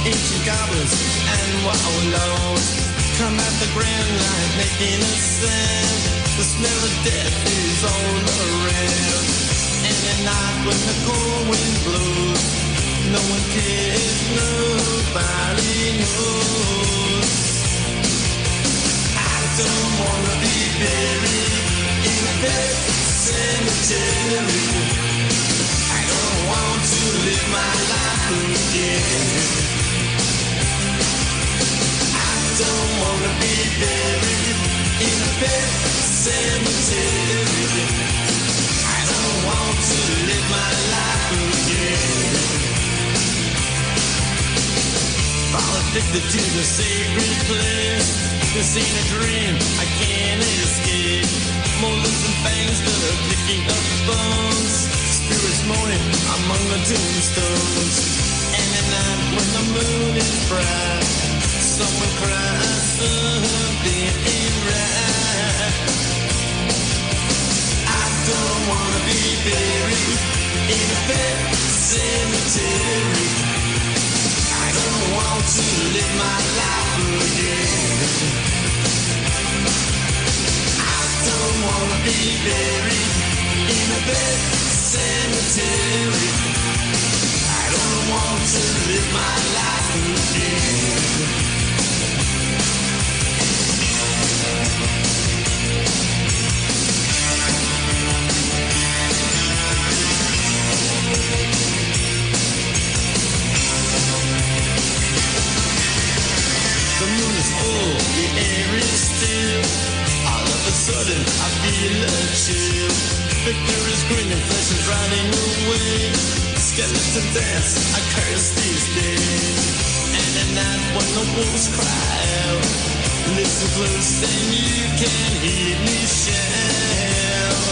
ancient goblins and wallows come at the grand light making a sound. The smell of death is all around. And at night when the cold wind blows, no one cares, nobody knows. I don't wanna be buried in a pet cemetery. I don't want to live my life again. I don't wanna be buried in a pet cemetery. I don't want to live my life again. Fall addicted to the sacred place. This ain't a dream, I can't escape. Molars and fangs that are picking up bones. Spirits moaning among the tombstones. And at night when the moon is bright, someone cries something ain't right. I don't wanna be buried in a pet cemetery. I don't want to live my life again. I don't wanna be buried in a pet cemetery. I don't want to live my life again. The moon is full, the air is still. All of a sudden, I feel a chill. Victor is grinning, flesh is riding away. Skeleton dance, I curse these days. And at night when the wolves cry out, listen close and you can hear me shout.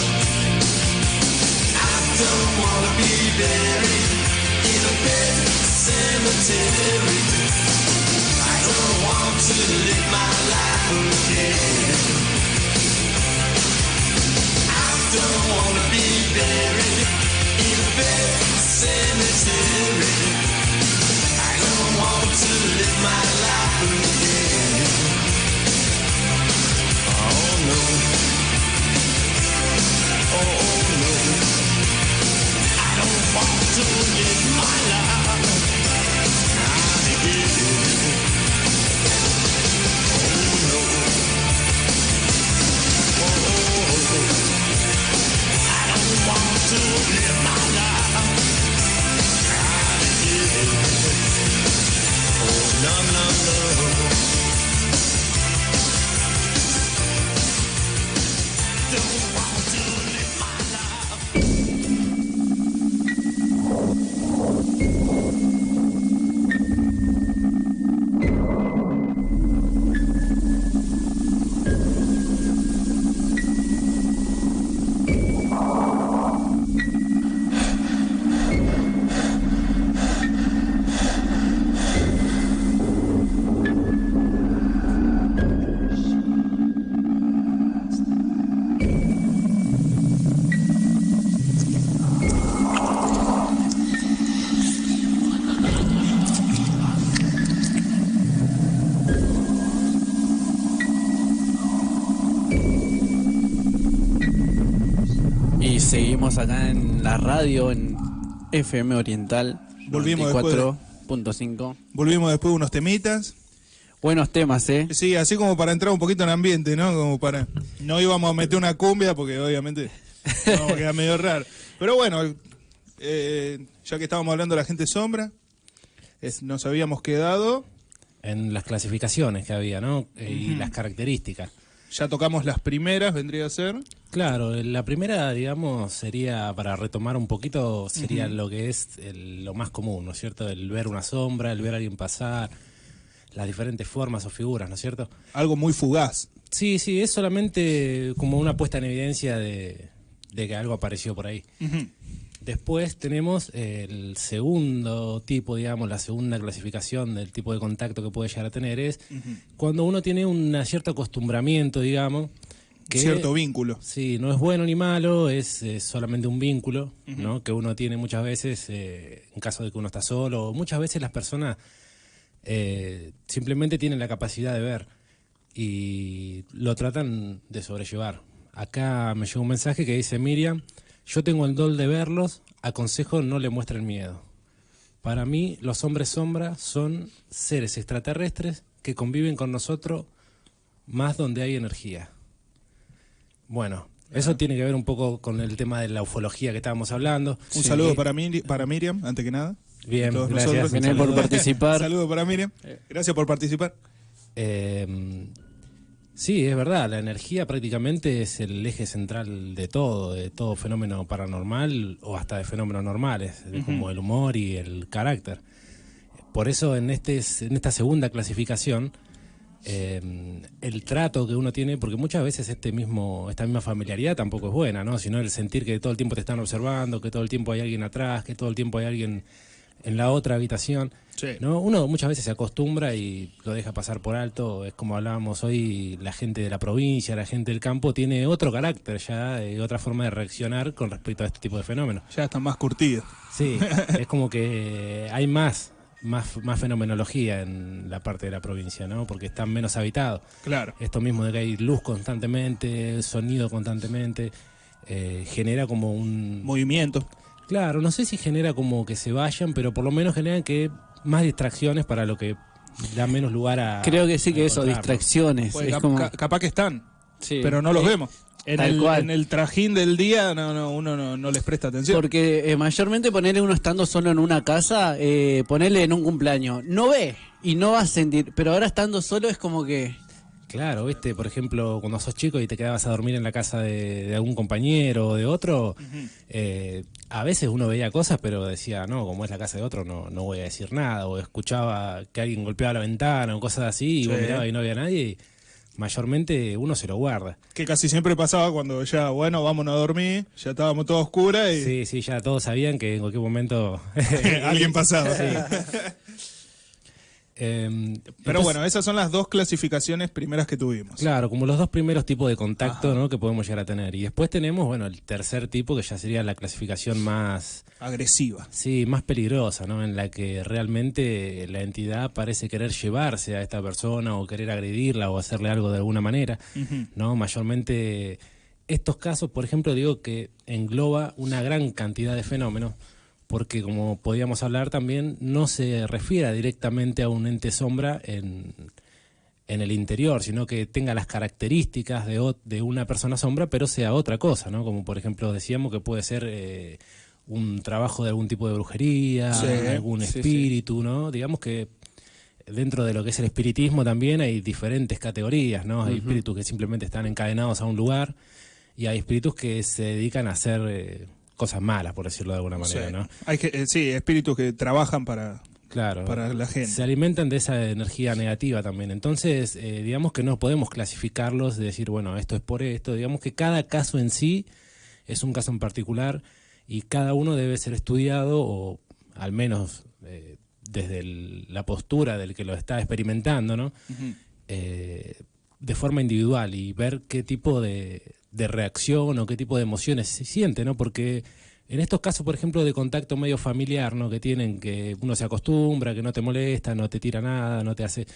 I don't wanna be buried in a pet cemetery. I don't want to live my life again. I don't wanna be buried in a pet cemetery. I don't want to live my life again. Oh no. Oh no. I don't want to live my life again. To live my life again. Oh, no, no, no. Don't want to live my life. Seguimos acá en la radio, en FM Oriental. Volvimos 94.5. Volvimos después de unos temitas. Buenos temas, ¿eh? Sí, así como para entrar un poquito en ambiente, ¿no? Como para... No íbamos a meter una cumbia porque obviamente no, queda medio raro. Pero bueno, ya que estábamos hablando de la gente sombra, nos habíamos quedado... En las clasificaciones que había, ¿no? Y las características. Ya tocamos las primeras, vendría a ser. Claro, la primera, digamos, sería, para retomar un poquito, sería lo que es lo más común, ¿no es cierto? El ver una sombra, el ver a alguien pasar, las diferentes formas o figuras, ¿no es cierto? Algo muy fugaz. Sí, sí, es solamente como una puesta en evidencia de que algo apareció por ahí. Después tenemos el segundo tipo, digamos, la segunda clasificación del tipo de contacto que puede llegar a tener es cuando uno tiene un cierto acostumbramiento, digamos. Que, cierto vínculo. Sí, no es bueno ni malo, es solamente un vínculo, ¿no? Que uno tiene muchas veces en caso de que uno está solo. Muchas veces las personas simplemente tienen la capacidad de ver y lo tratan de sobrellevar. Acá me llegó un mensaje que dice: Miriam, yo tengo el don de verlos, aconsejo no le muestren miedo. Para mí, los hombres sombra son seres extraterrestres que conviven con nosotros más donde hay energía. Bueno, eso tiene que ver un poco con el tema de la ufología que estábamos hablando. Un saludo para Miriam, antes que nada. Bien, Todos gracias por participar. Un saludo para Miriam. Gracias por participar. Sí, es verdad, la energía prácticamente es el eje central de todo fenómeno paranormal o hasta de fenómenos normales, como el humor y el carácter. Por eso en esta segunda clasificación, el trato que uno tiene, porque muchas veces esta misma familiaridad tampoco es buena, ¿no? Sino el sentir que todo el tiempo te están observando, que todo el tiempo hay alguien atrás, que todo el tiempo hay alguien en la otra habitación, sí, ¿no? Uno muchas veces se acostumbra y lo deja pasar por alto. Es como hablábamos hoy, la gente de la provincia, la gente del campo tiene otro carácter ya, otra forma de reaccionar con respecto a este tipo de fenómenos. Ya están más curtidos. Sí, es como que hay más fenomenología en la parte de la provincia, ¿no? Porque están menos habitados. Claro. Esto mismo de que hay luz constantemente, sonido constantemente, genera como un movimiento. Claro, no sé si genera como que se vayan, pero por lo menos generan que más distracciones para lo que da menos lugar a... Creo que sí, que eso, distracciones. Pues es como... capaz que están, sí, pero no los vemos. En el trajín del día uno no les presta atención. Porque mayormente ponerle uno estando solo en una casa, ponerle en un cumpleaños, no ve y no va a sentir, pero ahora estando solo es como que... Claro, viste, por ejemplo, cuando sos chico y te quedabas a dormir en la casa de algún compañero o de otro, a veces uno veía cosas, pero decía, no, como es la casa de otro, no voy a decir nada. O escuchaba que alguien golpeaba la ventana o cosas así, y vos mirabas y no había nadie, y mayormente uno se lo guarda. Que casi siempre pasaba cuando ya, bueno, vámonos a dormir, ya estábamos todos oscuras y... Sí, ya todos sabían que en cualquier momento... alguien pasaba. Sí. Pero entonces, bueno, esas son las dos clasificaciones primeras que tuvimos. Claro, como los dos primeros tipos de contacto, ¿no?, que podemos llegar a tener. Y después tenemos, bueno, el tercer tipo, que ya sería la clasificación más... agresiva. Sí, más peligrosa, ¿no? En la que realmente la entidad parece querer llevarse a esta persona o querer agredirla o hacerle algo de alguna manera, ¿no? Mayormente estos casos, por ejemplo, digo que engloba una gran cantidad de fenómenos, porque como podíamos hablar también, no se refiere directamente a un ente sombra en el interior, sino que tenga las características de una persona sombra, pero sea otra cosa, ¿no? Como por ejemplo decíamos que puede ser un trabajo de algún tipo de brujería, algún espíritu, ¿no? Digamos que dentro de lo que es el espiritismo también hay diferentes categorías, ¿no? Hay espíritus que simplemente están encadenados a un lugar y hay espíritus que se dedican a hacer... cosas malas, por decirlo de alguna manera, ¿no? Hay espíritus que trabajan para la gente. Se alimentan de esa energía negativa también. Entonces, digamos que no podemos clasificarlos de decir, bueno, esto es por esto. Digamos que cada caso en sí es un caso en particular y cada uno debe ser estudiado, o al menos desde la postura del que lo está experimentando, ¿no? De forma individual, y ver qué tipo de reacción o qué tipo de emociones se siente, ¿no? Porque en estos casos, por ejemplo, de contacto medio familiar, ¿no?, que tienen, que uno se acostumbra, que no te molesta, no te tira nada, no te hace...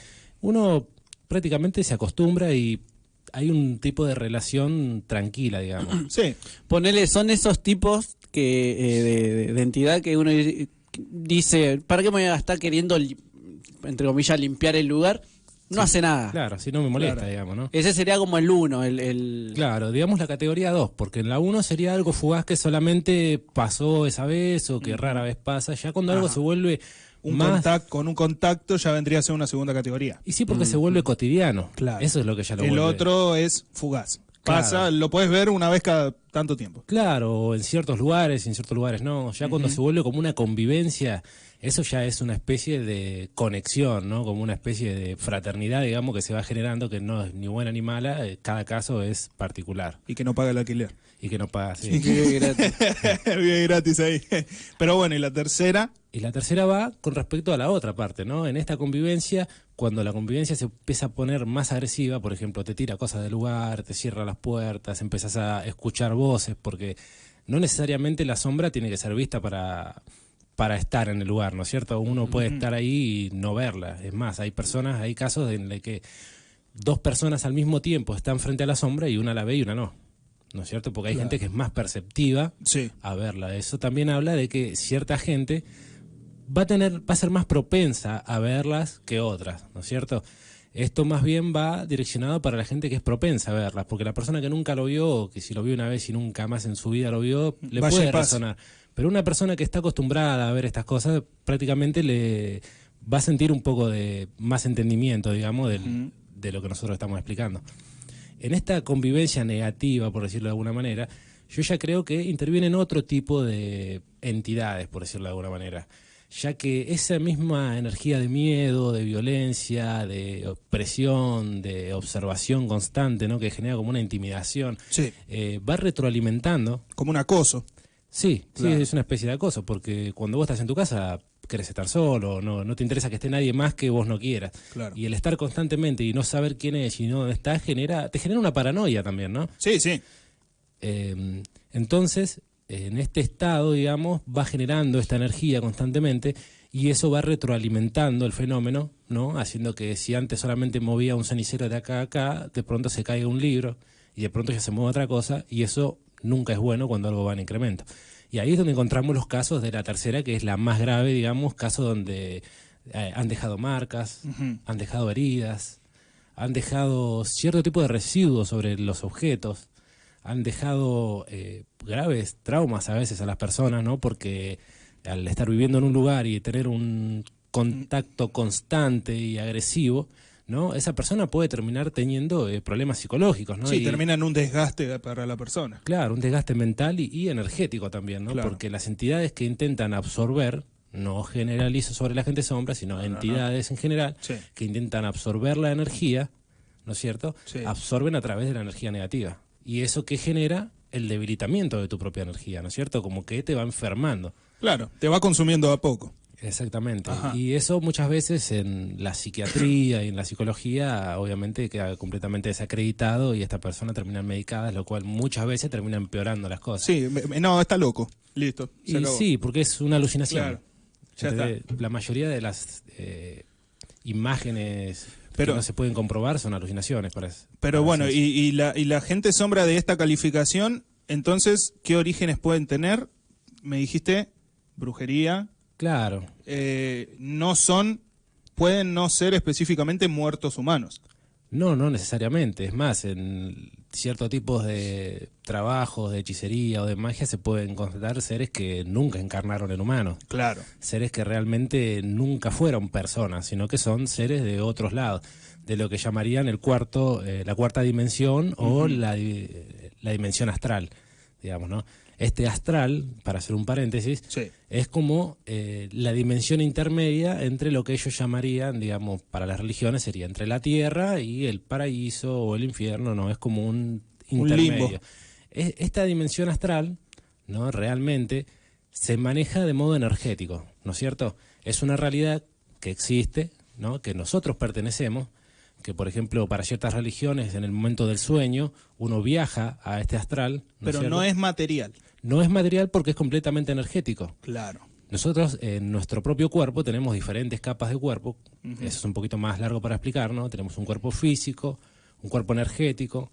Uno prácticamente se acostumbra y hay un tipo de relación tranquila, digamos. Sí. Ponele, son esos tipos que de entidad que uno dice, ¿para qué me voy a estar queriendo, entre comillas, limpiar el lugar? No hace nada. Claro, si no me molesta, digamos, ¿no? Ese sería como el 1, Claro, digamos la categoría 2, porque en la 1 sería algo fugaz que solamente pasó esa vez o que rara vez pasa. Ya cuando algo se vuelve con un contacto ya vendría a ser una segunda categoría. Y sí, porque se vuelve cotidiano. Claro. Eso es lo que ya lo vuelve. El otro es fugaz. Pasa, Claro. lo puedes ver una vez cada tanto tiempo. Claro, en ciertos lugares, en ciertos lugares no. Ya cuando se vuelve como una convivencia, eso ya es una especie de conexión, ¿no? Como una especie de fraternidad, digamos, que se va generando, que no es ni buena ni mala, cada caso es particular. Y que no paga el alquiler. Y que no paga, sí. Y que vive gratis. Vive gratis ahí. Pero bueno, ¿y la tercera? Y la tercera va con respecto a la otra parte, ¿no? En esta convivencia, cuando la convivencia se empieza a poner más agresiva, por ejemplo, te tira cosas del lugar, te cierra las puertas, empezás a escuchar voces, porque no necesariamente la sombra tiene que ser vista para para estar en el lugar, ¿no es cierto? Uno puede estar ahí y no verla. Es más, hay casos en los que dos personas al mismo tiempo están frente a la sombra y una la ve y una no. ¿No es cierto? Porque hay gente que es más perceptiva a verla. Eso también habla de que cierta gente va a ser más propensa a verlas que otras, ¿no es cierto? Esto más bien va direccionado para la gente que es propensa a verlas, porque la persona que nunca lo vio, o que si lo vio una vez y nunca más en su vida lo vio, le puede resonar. Pero una persona que está acostumbrada a ver estas cosas, prácticamente le va a sentir un poco de más entendimiento, digamos, de lo que nosotros estamos explicando. En esta convivencia negativa, por decirlo de alguna manera, yo ya creo que intervienen otro tipo de entidades, por decirlo de alguna manera, ya que esa misma energía de miedo, de violencia, de opresión, de observación constante, ¿no?, que genera como una intimidación, va retroalimentando. Como un acoso. Sí, claro. Sí, es una especie de acoso, porque cuando vos estás en tu casa querés estar solo, no te interesa que esté nadie más que vos no quieras. Claro. Y el estar constantemente y no saber quién es y no dónde está, te genera una paranoia también, ¿no? Sí, sí. Entonces, en este estado, digamos, va generando esta energía constantemente y eso va retroalimentando el fenómeno, ¿no? Haciendo que si antes solamente movía un cenicero de acá a acá, de pronto se caiga un libro y de pronto ya se mueve otra cosa y eso nunca es bueno cuando algo va en incremento. Y ahí es donde encontramos los casos de la tercera, que es la más grave, digamos, casos donde han dejado marcas, han dejado heridas, han dejado cierto tipo de residuos sobre los objetos, han dejado graves traumas a veces a las personas, ¿no? Porque al estar viviendo en un lugar y tener un contacto constante y agresivo, ¿no?, esa persona puede terminar teniendo problemas psicológicos, ¿no? Sí, termina en un desgaste para la persona. Claro, un desgaste mental y energético también, ¿no? Claro. Porque las entidades que intentan absorber, no generalizo sobre la gente sombra, sino entidades en general, que intentan absorber la energía, ¿no es cierto? Absorben a través de la energía negativa. Y eso que genera el debilitamiento de tu propia energía, ¿no es cierto? Como que te va enfermando. Claro, te va consumiendo a poco. Exactamente. Y eso muchas veces en la psiquiatría y en la psicología obviamente queda completamente desacreditado y esta persona termina medicada, lo cual muchas veces termina empeorando las cosas. Sí, no, está loco. Listo. Y sí, porque es una alucinación. Claro. Ya está. La mayoría de las imágenes que no se pueden comprobar son alucinaciones. Pero bueno, y la gente sombra de esta calificación, entonces, ¿qué orígenes pueden tener? Me dijiste, brujería. Claro. Pueden no ser específicamente muertos humanos. No necesariamente. Es más, en ciertos tipos de trabajos, de hechicería o de magia se pueden constatar seres que nunca encarnaron en humanos. Claro. Seres que realmente nunca fueron personas, sino que son seres de otros lados, de lo que llamarían la cuarta dimensión o la dimensión astral, digamos, ¿no? Este astral, para hacer un paréntesis, es como la dimensión intermedia entre lo que ellos llamarían, digamos, para las religiones sería entre la tierra y el paraíso o el infierno, ¿no? Es como un intermedio. Limbo. Esta dimensión astral, ¿no?, realmente se maneja de modo energético, ¿no es cierto? Es una realidad que existe, ¿no?, que nosotros pertenecemos, que por ejemplo para ciertas religiones en el momento del sueño uno viaja a este astral. Pero no es material. No es material porque es completamente energético. Claro. Nosotros en nuestro propio cuerpo tenemos diferentes capas de cuerpo, eso es un poquito más largo para explicar, ¿no? Tenemos un cuerpo físico, un cuerpo energético,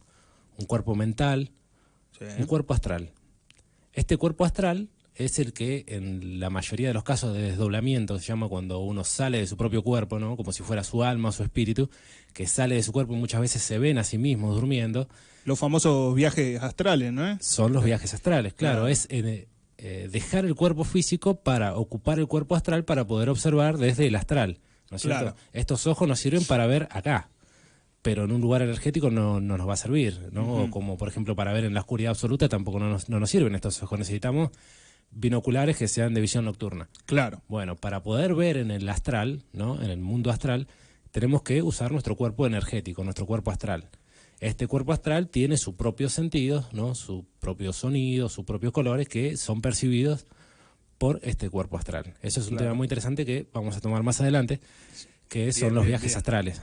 un cuerpo mental, un cuerpo astral. Este cuerpo astral es el que en la mayoría de los casos de desdoblamiento, se llama cuando uno sale de su propio cuerpo, ¿no?, como si fuera su alma o su espíritu, que sale de su cuerpo y muchas veces se ven a sí mismos durmiendo. Los famosos viajes astrales, ¿no? Son los viajes astrales, claro. Es dejar el cuerpo físico para ocupar el cuerpo astral para poder observar desde el astral, ¿no es cierto? Estos ojos nos sirven para ver acá, pero en un lugar energético no nos va a servir, ¿no? O como por ejemplo para ver en la oscuridad absoluta tampoco no nos sirven estos ojos, necesitamos binoculares que sean de visión nocturna. Claro. Bueno, para poder ver en el astral, ¿no?, en el mundo astral, tenemos que usar nuestro cuerpo energético, nuestro cuerpo astral. Este cuerpo astral tiene sus propios sentidos, ¿no?, su propio sonido, sus propios colores que son percibidos por este cuerpo astral. Eso es un tema muy interesante que vamos a tomar más adelante, que son los viajes astrales.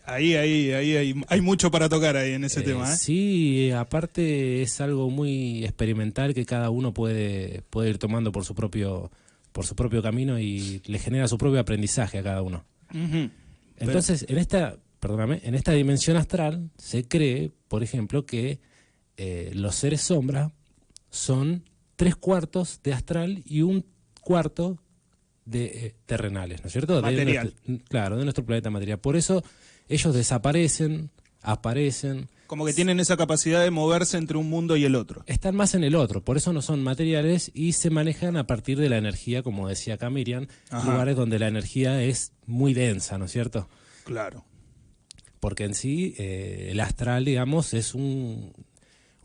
Ahí hay mucho para tocar ahí en ese tema, ¿eh? Sí, aparte es algo muy experimental que cada uno puede ir tomando por su propio por su propio camino y le genera su propio aprendizaje a cada uno. Entonces, en esta dimensión astral se cree, por ejemplo, que los seres sombra son 3/4 de astral y 1/4 de terrenales, ¿no es cierto? Material. De nuestro planeta material. Por eso ellos desaparecen, aparecen. Como que tienen esa capacidad de moverse entre un mundo y el otro. Están más en el otro, por eso no son materiales y se manejan a partir de la energía, como decía acá Miriam, lugares donde la energía es muy densa, ¿no es cierto? Claro. Porque en sí el astral, digamos, es un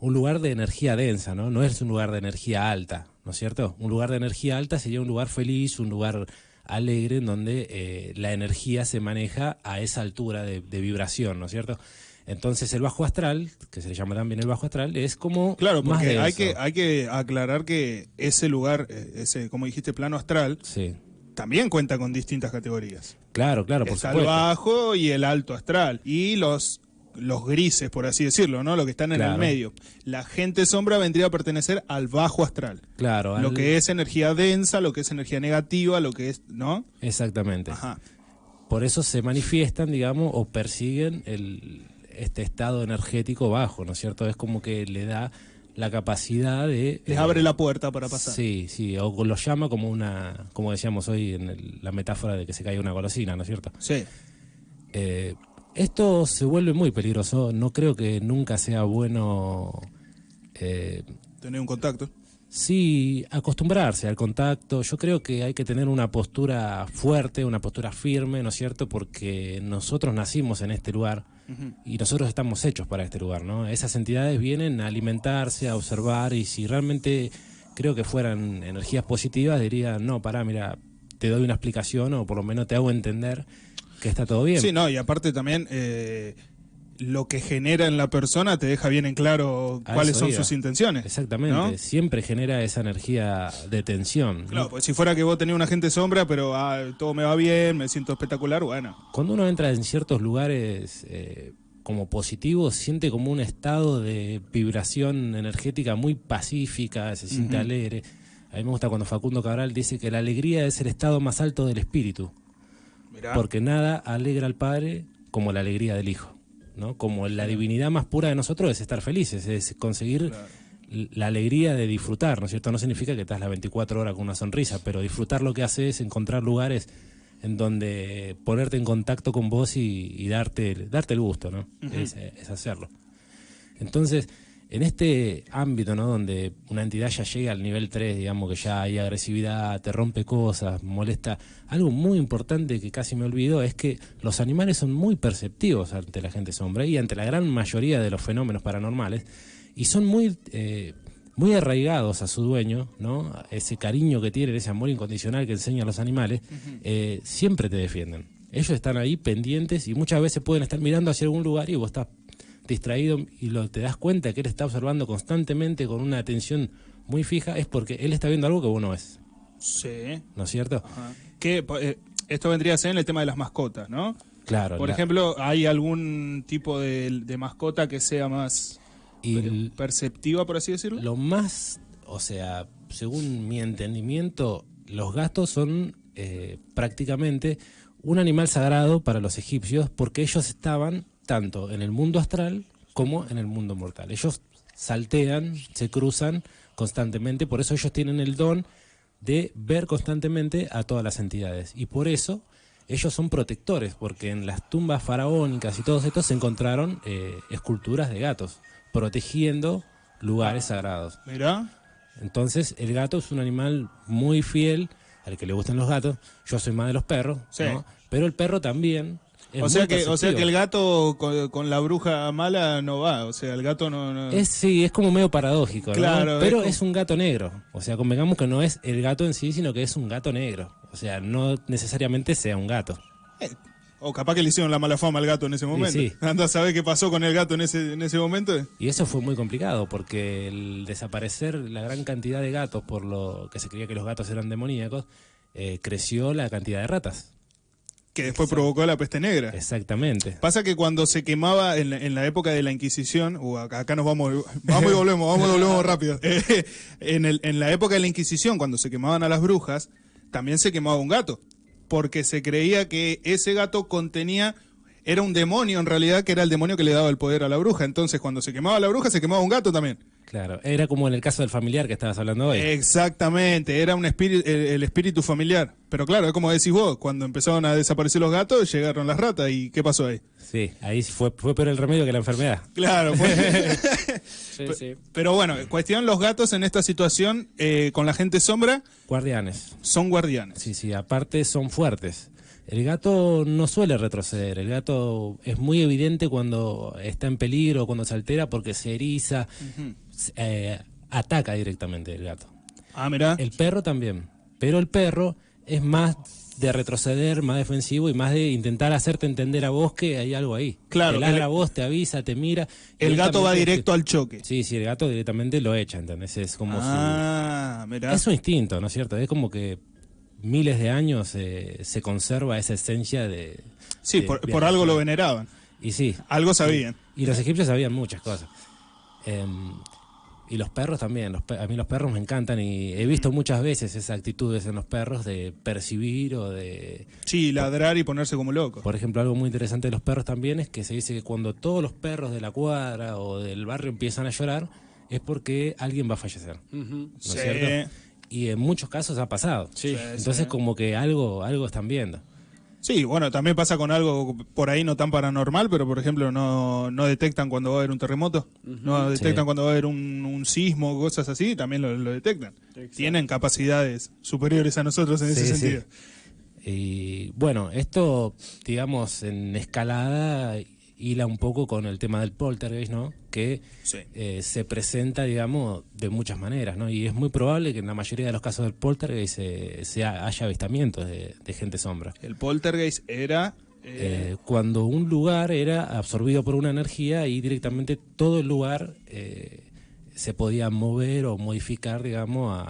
lugar de energía densa, ¿no? No es un lugar de energía alta, ¿no es cierto? Un lugar de energía alta sería un lugar feliz, un lugar alegre, en donde la energía se maneja a esa altura de vibración, ¿no es cierto? Entonces el bajo astral, que se le llama también el bajo astral, es como claro, más porque denso. hay que aclarar que ese lugar, ese, como dijiste, plano astral, sí, también cuenta con distintas categorías. Claro, por está supuesto. el bajo y el alto astral. Y los grises, por así decirlo, ¿no? Lo que están en el medio. La gente sombra vendría a pertenecer al bajo astral. Claro. Lo que es energía densa, lo que es energía negativa, lo que es, ¿no? Exactamente. Ajá. Por eso se manifiestan, digamos, o persiguen este estado energético bajo, ¿no es cierto? Es como que le da la capacidad de... Les abre la puerta para pasar. Sí, o lo llama como como decíamos hoy en la metáfora de que se cae una golosina, ¿no es cierto? Sí. Esto se vuelve muy peligroso, no creo que nunca sea bueno... tener un contacto. Sí, acostumbrarse al contacto. Yo creo que hay que tener una postura fuerte, una postura firme, ¿no es cierto? Porque nosotros nacimos en este lugar y nosotros estamos hechos para este lugar, ¿no? Esas entidades vienen a alimentarse, a observar, y si realmente creo que fueran energías positivas, dirían, no, pará, mira, te doy una explicación o por lo menos te hago entender que está todo bien. Sí, no, y aparte también... lo que genera en la persona te deja bien en claro cuáles son sus intenciones. Exactamente, ¿no? Siempre genera esa energía de tensión. Claro, ¿no? pues si fuera que vos tenés un agente sombra, pero todo me va bien, me siento espectacular, bueno. Cuando uno entra en ciertos lugares como positivos, siente como un estado de vibración energética muy pacífica, se siente alegre. A mí me gusta cuando Facundo Cabral dice que la alegría es el estado más alto del espíritu. Mirá. Porque nada alegra al Padre como la alegría del Hijo, ¿no? Como la divinidad más pura de nosotros es estar felices, es conseguir la alegría de disfrutar, ¿no es cierto? No significa que estás las 24 horas con una sonrisa, pero disfrutar lo que haces es encontrar lugares en donde ponerte en contacto con vos y darte el gusto, ¿no? Es hacerlo. Entonces, en este ámbito, ¿no? Donde una entidad ya llega al nivel 3, digamos que ya hay agresividad, te rompe cosas, molesta. Algo muy importante que casi me olvido es que los animales son muy perceptivos ante la gente sombra y ante la gran mayoría de los fenómenos paranormales, y son muy arraigados a su dueño, ¿no? Ese cariño que tienen, ese amor incondicional que enseñan los animales, siempre te defienden. Ellos están ahí pendientes y muchas veces pueden estar mirando hacia algún lugar y vos estás distraído y te das cuenta que él está observando constantemente con una atención muy fija, es porque él está viendo algo que vos no ves. Sí. ¿No es cierto? Ajá. Que esto vendría a ser en el tema de las mascotas, ¿no? Claro. Por ejemplo, ¿hay algún tipo de mascota que sea más perceptiva, por así decirlo? Lo más, o sea, según mi entendimiento, los gatos son prácticamente un animal sagrado para los egipcios, porque ellos estaban tanto en el mundo astral como en el mundo mortal. Ellos saltean, se cruzan constantemente, por eso ellos tienen el don de ver constantemente a todas las entidades. Y por eso ellos son protectores, porque en las tumbas faraónicas y todos estos se encontraron esculturas de gatos, protegiendo lugares sagrados. Mirá. Entonces el gato es un animal muy fiel, al que le gustan los gatos. Yo soy más de los perros, sí, ¿no? Pero el perro también... O sea que el gato con la bruja mala no va, o sea, el gato no... Sí, es como medio paradójico, claro, ¿no? Pero es un gato negro, o sea, convengamos que no es el gato en sí, sino que es un gato negro, o sea, no necesariamente sea un gato. O capaz que le hicieron la mala fama al gato en ese momento. Sí. Anda a saber qué pasó con el gato en ese momento. Y eso fue muy complicado, porque el desaparecer la gran cantidad de gatos, por lo que se creía que los gatos eran demoníacos, creció la cantidad de ratas. Que después provocó la peste negra. Exactamente. Pasa que cuando se quemaba en la época de la Inquisición, acá nos vamos y volvemos rápido. En la época de la Inquisición, cuando se quemaban a las brujas, también se quemaba un gato, porque se creía que ese gato era un demonio en realidad, que era el demonio que le daba el poder a la bruja. Entonces cuando se quemaba la bruja, se quemaba un gato también. Claro, era como en el caso del familiar que estabas hablando hoy. Exactamente, era un espíritu, el espíritu familiar. Pero claro, es como decís vos, cuando empezaron a desaparecer los gatos, llegaron las ratas. ¿Y qué pasó ahí? Sí, ahí fue peor el remedio que la enfermedad. Claro, fue. Sí. Pero bueno, cuestión, los gatos en esta situación, con la gente sombra... Guardianes. Son guardianes. Sí, aparte son fuertes. El gato no suele retroceder, el gato es muy evidente cuando está en peligro, cuando se altera porque se eriza, ataca directamente el gato. Ah, mirá. El perro también, pero el perro es más de retroceder, más defensivo y más de intentar hacerte entender a vos que hay algo ahí. Claro. Te ladra a vos, te avisa, te mira. El gato va directo al choque. Sí, el gato directamente lo echa, ¿entendés? Es como mirá. Es su instinto, ¿no es cierto? Es como que miles de años se conserva esa esencia de... Sí, por algo lo veneraban. Y sí. Algo sabían. Y los egipcios sabían muchas cosas. Y los perros también. A mí los perros me encantan y he visto muchas veces esas actitudes en los perros de percibir o de... Sí, ladrar y ponerse como loco. Por ejemplo, algo muy interesante de los perros también es que se dice que cuando todos los perros de la cuadra o del barrio empiezan a llorar es porque alguien va a fallecer. ¿No es cierto? Y en muchos casos ha pasado. Sí. Entonces como que algo están viendo. Sí, bueno, también pasa con algo por ahí no tan paranormal, pero por ejemplo no detectan cuando va a haber un terremoto, no detectan cuando va a haber un sismo, cosas así, también lo detectan. Exacto. Tienen capacidades superiores a nosotros en ese sentido. Y bueno, esto, digamos, en escalada hila un poco con el tema del poltergeist, ¿no? Que se presenta, digamos, de muchas maneras, ¿no? Y es muy probable que en la mayoría de los casos del poltergeist haya avistamientos de gente sombra. El poltergeist era... cuando un lugar era absorbido por una energía y directamente todo el lugar se podía mover o modificar, digamos,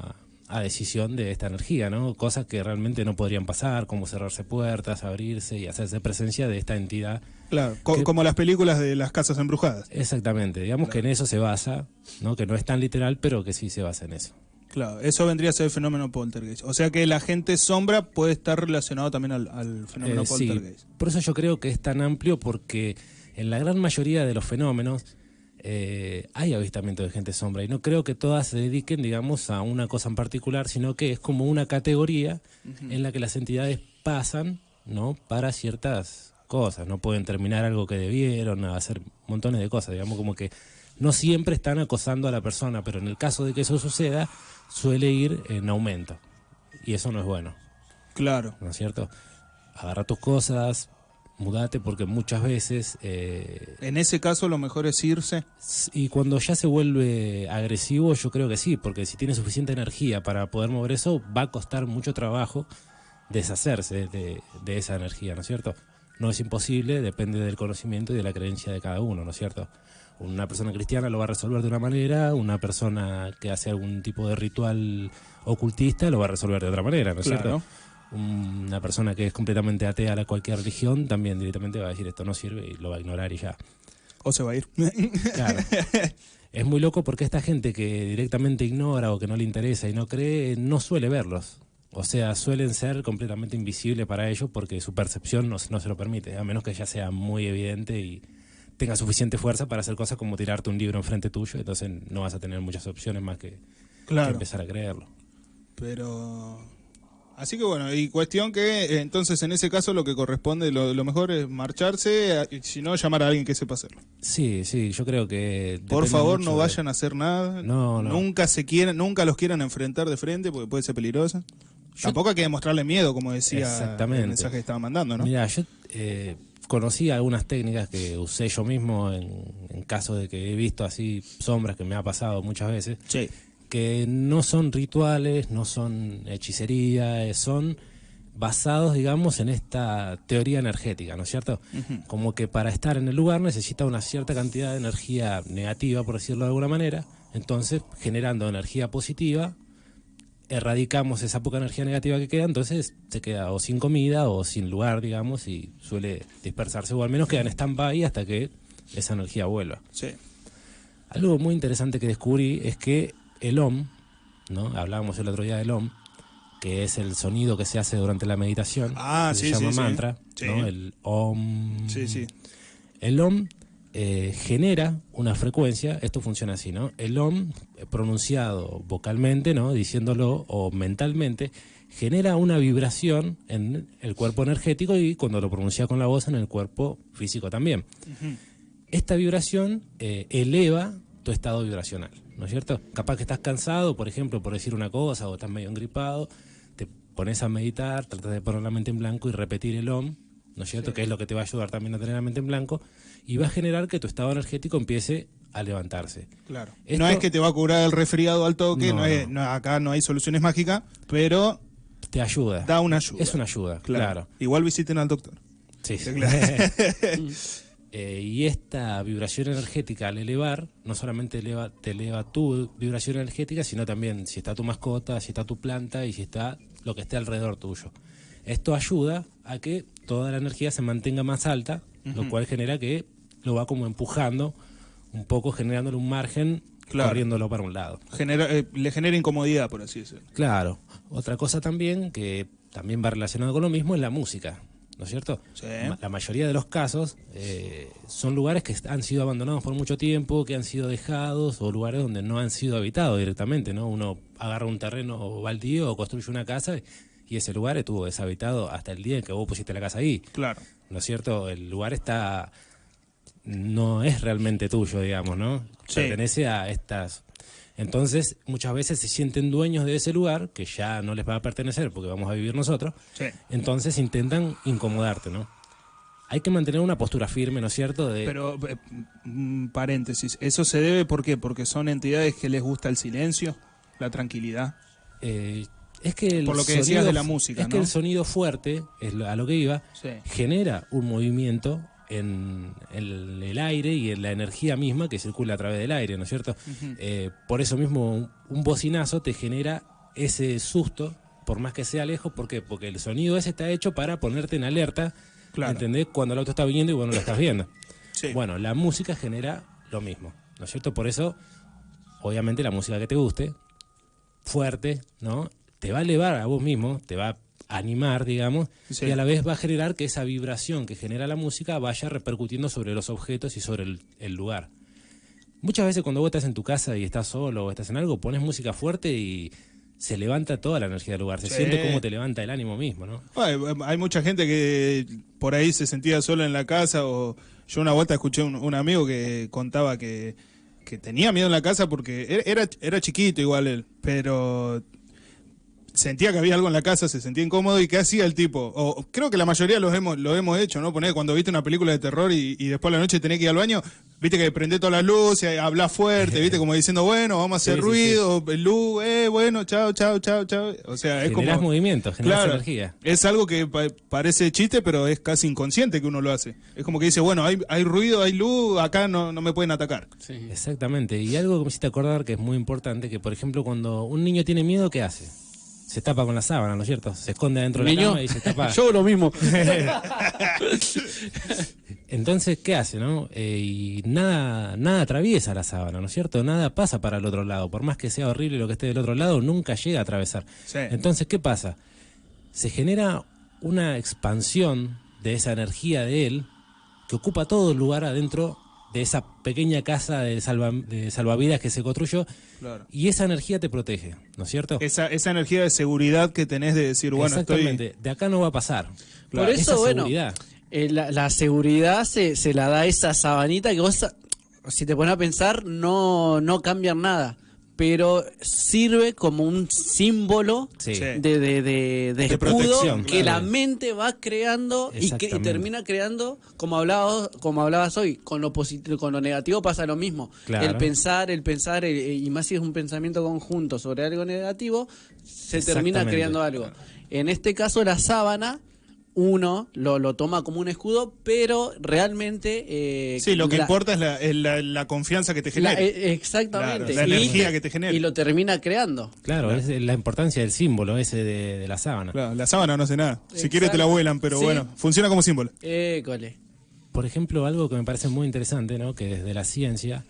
a decisión de esta energía, ¿no? Cosas que realmente no podrían pasar, como cerrarse puertas, abrirse y hacerse presencia de esta entidad. Claro, como las películas de las casas embrujadas. Exactamente, digamos que en eso se basa, ¿no? Que no es tan literal, pero que sí se basa en eso. Claro, eso vendría a ser el fenómeno poltergeist. O sea que la gente sombra puede estar relacionado también al fenómeno poltergeist. Sí, por eso yo creo que es tan amplio, porque en la gran mayoría de los fenómenos hay avistamiento de gente sombra y no creo que todas se dediquen, digamos, a una cosa en particular, sino que es como una categoría en la que las entidades pasan, ¿no? Para ciertas cosas, no pueden terminar algo que debieron, hacer montones de cosas, digamos, como que no siempre están acosando a la persona, pero en el caso de que eso suceda suele ir en aumento y eso no es bueno. Claro. ¿No es cierto? Agarra tus cosas, mudate, porque muchas veces... en ese caso lo mejor es irse. Y cuando ya se vuelve agresivo, yo creo que sí, porque si tiene suficiente energía para poder mover eso, va a costar mucho trabajo deshacerse de esa energía, ¿no es cierto? No es imposible, depende del conocimiento y de la creencia de cada uno, ¿no es cierto? Una persona cristiana lo va a resolver de una manera, una persona que hace algún tipo de ritual ocultista lo va a resolver de otra manera, ¿no es cierto? Una persona que es completamente atea a cualquier religión también directamente va a decir esto no sirve y lo va a ignorar y ya. O se va a ir. Claro. Es muy loco porque esta gente que directamente ignora o que no le interesa y no cree, no suele verlos. O sea, suelen ser completamente invisibles para ellos porque su percepción no se lo permite, a menos que ya sea muy evidente y tenga suficiente fuerza para hacer cosas como tirarte un libro enfrente tuyo, entonces no vas a tener muchas opciones más que empezar a creerlo. Pero... Así que bueno, y cuestión que entonces en ese caso lo que corresponde, lo mejor es marcharse, si no llamar a alguien que sepa hacerlo. Sí, yo creo que... Por favor no vayan a hacer nada, no. Nunca los quieran enfrentar de frente porque puede ser peligroso. Tampoco hay que demostrarle miedo, como decía el mensaje que estaba mandando, ¿no? Mira, yo conocí algunas técnicas que usé yo mismo en caso de que he visto así sombras, que me ha pasado muchas veces. Sí. Que no son rituales, no son hechicería, son basados, digamos, en esta teoría energética, ¿no es cierto? Como que para estar en el lugar necesita una cierta cantidad de energía negativa, por decirlo de alguna manera, entonces generando energía positiva, erradicamos esa poca energía negativa que queda, entonces se queda o sin comida o sin lugar, digamos, y suele dispersarse, o al menos queda en stand-by hasta que esa energía vuelva. Sí. Algo muy interesante que descubrí es que el Om, ¿no? Hablábamos el otro día del Om, que es el sonido que se hace durante la meditación, se llama mantra, ¿no? El Om. El Om genera una frecuencia, esto funciona así, ¿no? El Om pronunciado vocalmente, ¿no? Diciéndolo o mentalmente, genera una vibración en el cuerpo energético y cuando lo pronuncia con la voz en el cuerpo físico también. Esta vibración eleva tu estado vibracional, ¿no es cierto? Capaz que estás cansado, por ejemplo, por decir una cosa, o estás medio engripado, te pones a meditar, tratas de poner la mente en blanco y repetir el Om, ¿no es cierto? Que es lo que te va a ayudar también a tener la mente en blanco y va a generar que tu estado energético empiece a levantarse. Claro. No es que te va a curar el resfriado al toque, acá no hay soluciones mágicas, pero te ayuda. Da una ayuda. Es una ayuda, claro. Igual visiten al doctor. Sí. Y esta vibración energética al elevar, no solamente te eleva tu vibración energética, sino también si está tu mascota, si está tu planta y si está lo que esté alrededor tuyo. Esto ayuda a que toda la energía se mantenga más alta, lo cual genera que lo va como empujando un poco, generándole un margen, corriéndolo para un lado. Le genera incomodidad, por así decirlo. Claro. Otra cosa también, que también va relacionado con lo mismo, es la música, ¿no es cierto? Sí. La mayoría de los casos son lugares que han sido abandonados por mucho tiempo, que han sido dejados, o lugares donde no han sido habitados directamente, ¿no? Uno agarra un terreno baldío o construye una casa y ese lugar estuvo deshabitado hasta el día en que vos pusiste la casa ahí. Claro. ¿No es cierto? El lugar no es realmente tuyo, digamos, ¿no? Sí. Pertenece a estas... Entonces, muchas veces se sienten dueños de ese lugar, que ya no les va a pertenecer porque vamos a vivir nosotros. Sí. Entonces intentan incomodarte, ¿no? Hay que mantener una postura firme, ¿no es cierto? Pero, paréntesis, ¿eso se debe por qué? Porque son entidades que les gusta el silencio, la tranquilidad. Es que por lo que decías de la música, que el sonido fuerte, es a lo que iba, genera un movimiento en el aire y en la energía misma que circula a través del aire, ¿no es cierto? Por eso mismo un bocinazo te genera ese susto, por más que sea lejos. ¿Por qué? Porque el sonido ese está hecho para ponerte en alerta, ¿entendés? Cuando el auto está viniendo y vos no lo estás viendo. Bueno, la música genera lo mismo, ¿no es cierto? Por eso, obviamente, la música que te guste, fuerte, ¿no? Te va a elevar a vos mismo, te va a animar, digamos, y a la vez va a generar que esa vibración que genera la música vaya repercutiendo sobre los objetos y sobre el lugar. Muchas veces cuando vos estás en tu casa y estás solo o estás en algo, pones música fuerte y se levanta toda la energía del lugar, se siente como te levanta el ánimo mismo, ¿no? Hay mucha gente que por ahí se sentía sola en la casa, o yo una vuelta escuché un amigo que contaba que tenía miedo en la casa porque era chiquito igual él, pero sentía que había algo en la casa, se sentía incómodo. ¿Y qué hacía el tipo? O creo que la mayoría lo hemos hecho, ¿no? Poner cuando viste una película de terror y después a la noche tenés que ir al baño, viste que prendés todas las luces, hablás fuerte, viste, como diciendo, bueno, vamos a hacer ruido, luz, bueno, chao. O sea, es generás como movimiento, generás energía. Es algo que parece chiste, pero es casi inconsciente que uno lo hace. Es como que dice, bueno, hay ruido, hay luz, acá no me pueden atacar. Sí. Exactamente. Y algo que me hiciste acordar que es muy importante, que por ejemplo cuando un niño tiene miedo, ¿qué hace? Se tapa con la sábana, ¿no es cierto? Se esconde dentro de la cama y se tapa. Yo lo mismo. Entonces, ¿qué hace, no? Y nada atraviesa la sábana, ¿no es cierto? Nada pasa para el otro lado. Por más que sea horrible lo que esté del otro lado, nunca llega a atravesar. Sí. Entonces, ¿qué pasa? Se genera una expansión de esa energía de él que ocupa todo el lugar adentro de esa pequeña casa de salvavidas que se construyó. Claro. Y esa energía te protege, ¿no es cierto? Esa energía de seguridad que tenés de decir, bueno, exactamente, de acá no va a pasar. Claro. Por eso, bueno, la seguridad se la da esa sabanita que vos, si te pones a pensar, no cambian nada, pero sirve como un símbolo de escudo que la mente va creando y termina creando, como hablabas hoy, con lo positivo, con lo negativo pasa lo mismo. Claro. El pensar, y más si es un pensamiento conjunto sobre algo negativo, se termina creando algo. Claro. En este caso la sábana, uno lo toma como un escudo, pero realmente... lo que importa es la confianza que te genera. Exactamente. Claro, la energía que te genera. Y lo termina creando. Claro, es la importancia del símbolo ese de la sábana. Claro, la sábana no hace nada. Si quieres te la vuelan, pero bueno, funciona como símbolo. Por ejemplo, algo que me parece muy interesante, ¿no? Que desde la ciencia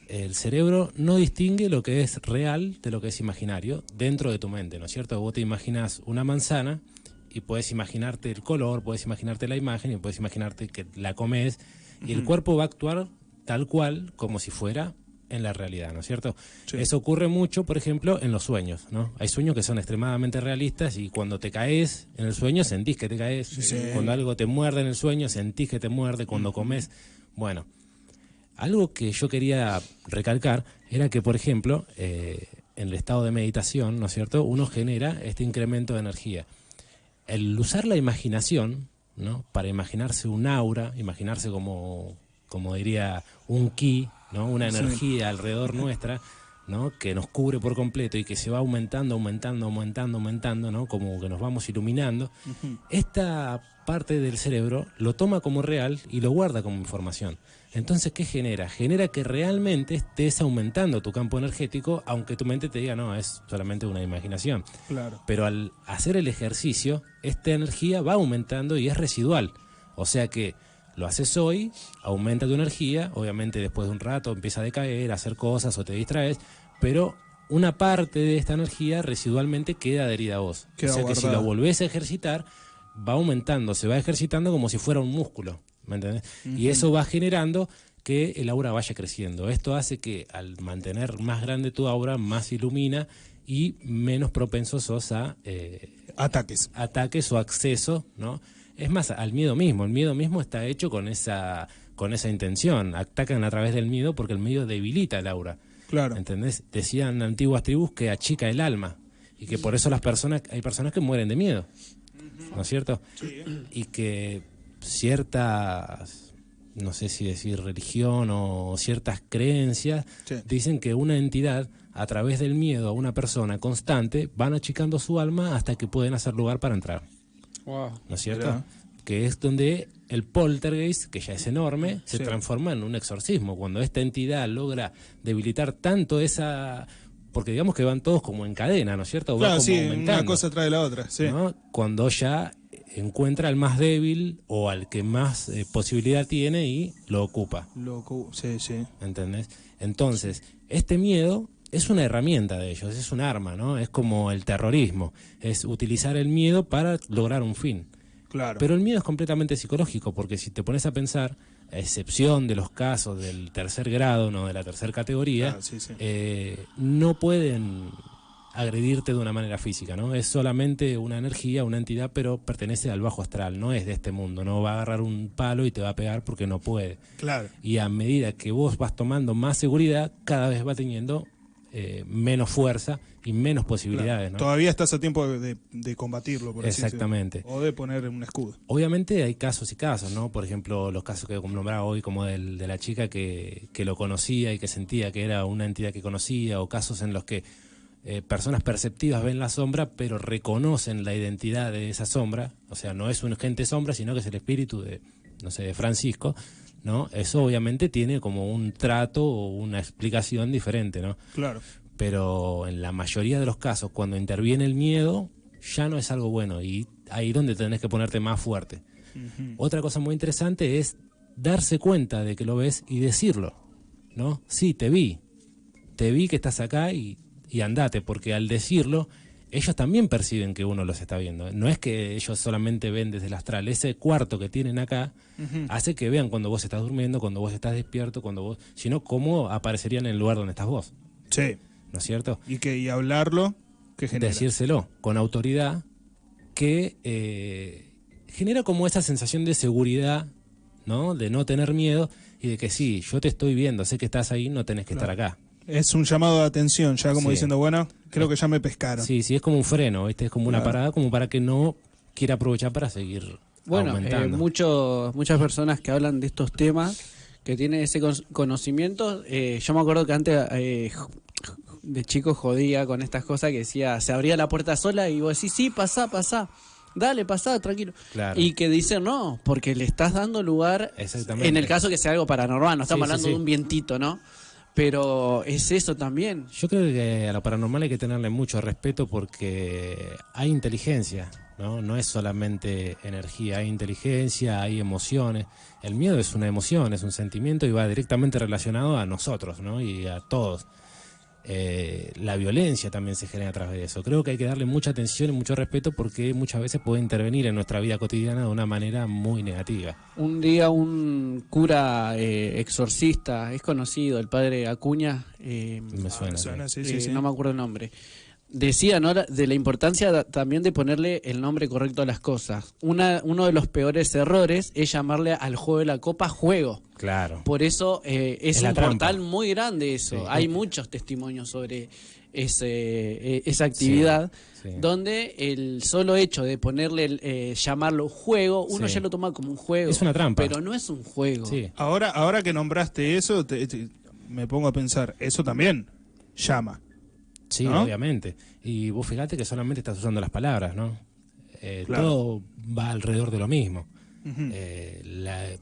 el cerebro no distingue lo que es real de lo que es imaginario dentro de tu mente, ¿no es cierto? Vos te imaginas una manzana y puedes imaginarte el color, puedes imaginarte la imagen y puedes imaginarte que la comes y el cuerpo va a actuar tal cual como si fuera en la realidad, ¿no es cierto? Sí. Eso ocurre mucho, por ejemplo, en los sueños, ¿no? Hay sueños que son extremadamente realistas y cuando te caes en el sueño sentís que te caes, sí. Cuando algo te muerde en el sueño sentís que te muerde, cuando comes. Bueno, algo que yo quería recalcar era que, por ejemplo, en el estado de meditación, ¿no es cierto?, uno genera este incremento de energía. El usar la imaginación, ¿no?, para imaginarse un aura, imaginarse como diría un ki, ¿no?, una energía alrededor nuestra, ¿no?, que nos cubre por completo y que se va aumentando, ¿no?, como que nos vamos iluminando. Esta parte del cerebro lo toma como real y lo guarda como información. Entonces, ¿qué genera? Genera que realmente estés aumentando tu campo energético, aunque tu mente te diga, no, es solamente una imaginación. Claro. Pero al hacer el ejercicio, esta energía va aumentando y es residual. O sea que lo haces hoy, aumenta tu energía, obviamente después de un rato empieza a decaer, a hacer cosas o te distraes, pero una parte de esta energía residualmente queda adherida a vos. Queda o sea guardada. Que si lo volvés a ejercitar, va aumentando, se va ejercitando como si fuera un músculo, ¿me entendés? Y eso va generando que el aura vaya creciendo. Esto hace que al mantener más grande tu aura, más ilumina y menos propensos sos a ataques o acceso, ¿no? Es más, al miedo mismo. El miedo mismo está hecho con esa intención. Atacan a través del miedo porque el miedo debilita el aura. Claro. ¿Entendés? Decían antiguas tribus que achica el alma y que por eso hay personas que mueren de miedo. ¿No es cierto? Sí. Y que ciertas, no sé si decir religión o ciertas creencias, dicen que una entidad a través del miedo a una persona constante van achicando su alma hasta que pueden hacer lugar para entrar. Wow. ¿No es cierto? Que es donde el poltergeist, que ya es enorme, se transforma en un exorcismo. Cuando esta entidad logra debilitar tanto esa... Porque digamos que van todos como en cadena, ¿no es cierto? Claro, va como aumentando. Una cosa trae la otra, ¿no? Cuando ya encuentra al más débil o al que más posibilidad tiene y lo ocupa. Sí. ¿Entendés? Entonces, este miedo es una herramienta de ellos, es un arma, ¿no? Es como el terrorismo, es utilizar el miedo para lograr un fin. Claro. Pero el miedo es completamente psicológico, porque si te pones a pensar, a excepción de los casos del tercer grado, no de la tercera categoría, no pueden agredirte de una manera física, ¿no? Es solamente una energía, una entidad, pero pertenece al bajo astral, no es de este mundo, no va a agarrar un palo y te va a pegar porque no puede. Claro. Y a medida que vos vas tomando más seguridad, cada vez va teniendo menos fuerza y menos posibilidades, ¿no? Todavía estás a tiempo de combatirlo, por así decirlo. Exactamente. O de poner un escudo. Obviamente hay casos y casos, ¿no? Por ejemplo, los casos que nombraba hoy, como de la chica que lo conocía y que sentía que era una entidad que conocía, o casos en los que personas perceptivas ven la sombra, pero reconocen la identidad de esa sombra. O sea, no es un agente sombra, sino que es el espíritu de Francisco, ¿no? Eso obviamente tiene como un trato o una explicación diferente, ¿no? Claro. Pero en la mayoría de los casos, cuando interviene el miedo, ya no es algo bueno y ahí es donde tenés que ponerte más fuerte. Otra cosa muy interesante es darse cuenta de que lo ves y decirlo, ¿no? Sí, te vi que estás acá y andate, porque al decirlo, ellos también perciben que uno los está viendo. No es que ellos solamente ven desde el astral. Ese cuarto que tienen acá hace que vean cuando vos estás durmiendo, cuando vos estás despierto, sino cómo aparecerían en el lugar donde estás vos. Sí. ¿No es cierto? Y hablarlo, ¿qué genera? Decírselo con autoridad, que genera como esa sensación de seguridad, ¿no? De no tener miedo y de que sí, yo te estoy viendo, sé que estás ahí, no tenés que estar acá. Es un llamado de atención, ya como diciendo, bueno, creo que ya me pescaron. Sí, es como un freno, ¿viste? Es como una parada como para que no quiera aprovechar para seguir aumentando. Muchas personas que hablan de estos temas, que tienen ese conocimiento, yo me acuerdo que antes de chico jodía con estas cosas que decía, se abría la puerta sola y vos decís, sí, pasá, dale, pasá, tranquilo. Claro. Y que dicen, no, porque le estás dando lugar, en el caso que sea algo paranormal, no estamos hablando de un vientito, ¿no? Pero es eso también. Yo creo que a lo paranormal hay que tenerle mucho respeto porque hay inteligencia ¿no? No es solamente energía, hay inteligencia, hay emociones. El miedo es una emoción, es un sentimiento y va directamente relacionado a nosotros, ¿no? Y a todos. La violencia también se genera a través de eso. Creo que hay que darle mucha atención y mucho respeto porque muchas veces puede intervenir en nuestra vida cotidiana de una manera muy negativa. Un día un cura exorcista, es conocido, el padre Acuña, Me suena. Sí. no me acuerdo el nombre, decía, ¿no?, de la importancia también de ponerle el nombre correcto a las cosas. Uno de los peores errores es llamarle al juego de la copa juego. Claro. Por eso es un trampa. portal muy grande eso. Sí. Hay muchos testimonios sobre esa actividad, Sí. donde el solo hecho de ponerle, llamarlo juego, uno Sí. ya lo toma como un juego. Es una trampa. Pero no es un juego. Sí. Ahora que nombraste eso, me pongo a pensar, eso también llama. Sí, ¿no? obviamente. Y vos fíjate que solamente estás usando las palabras, ¿no? Claro. Todo va alrededor de lo mismo. Ujú.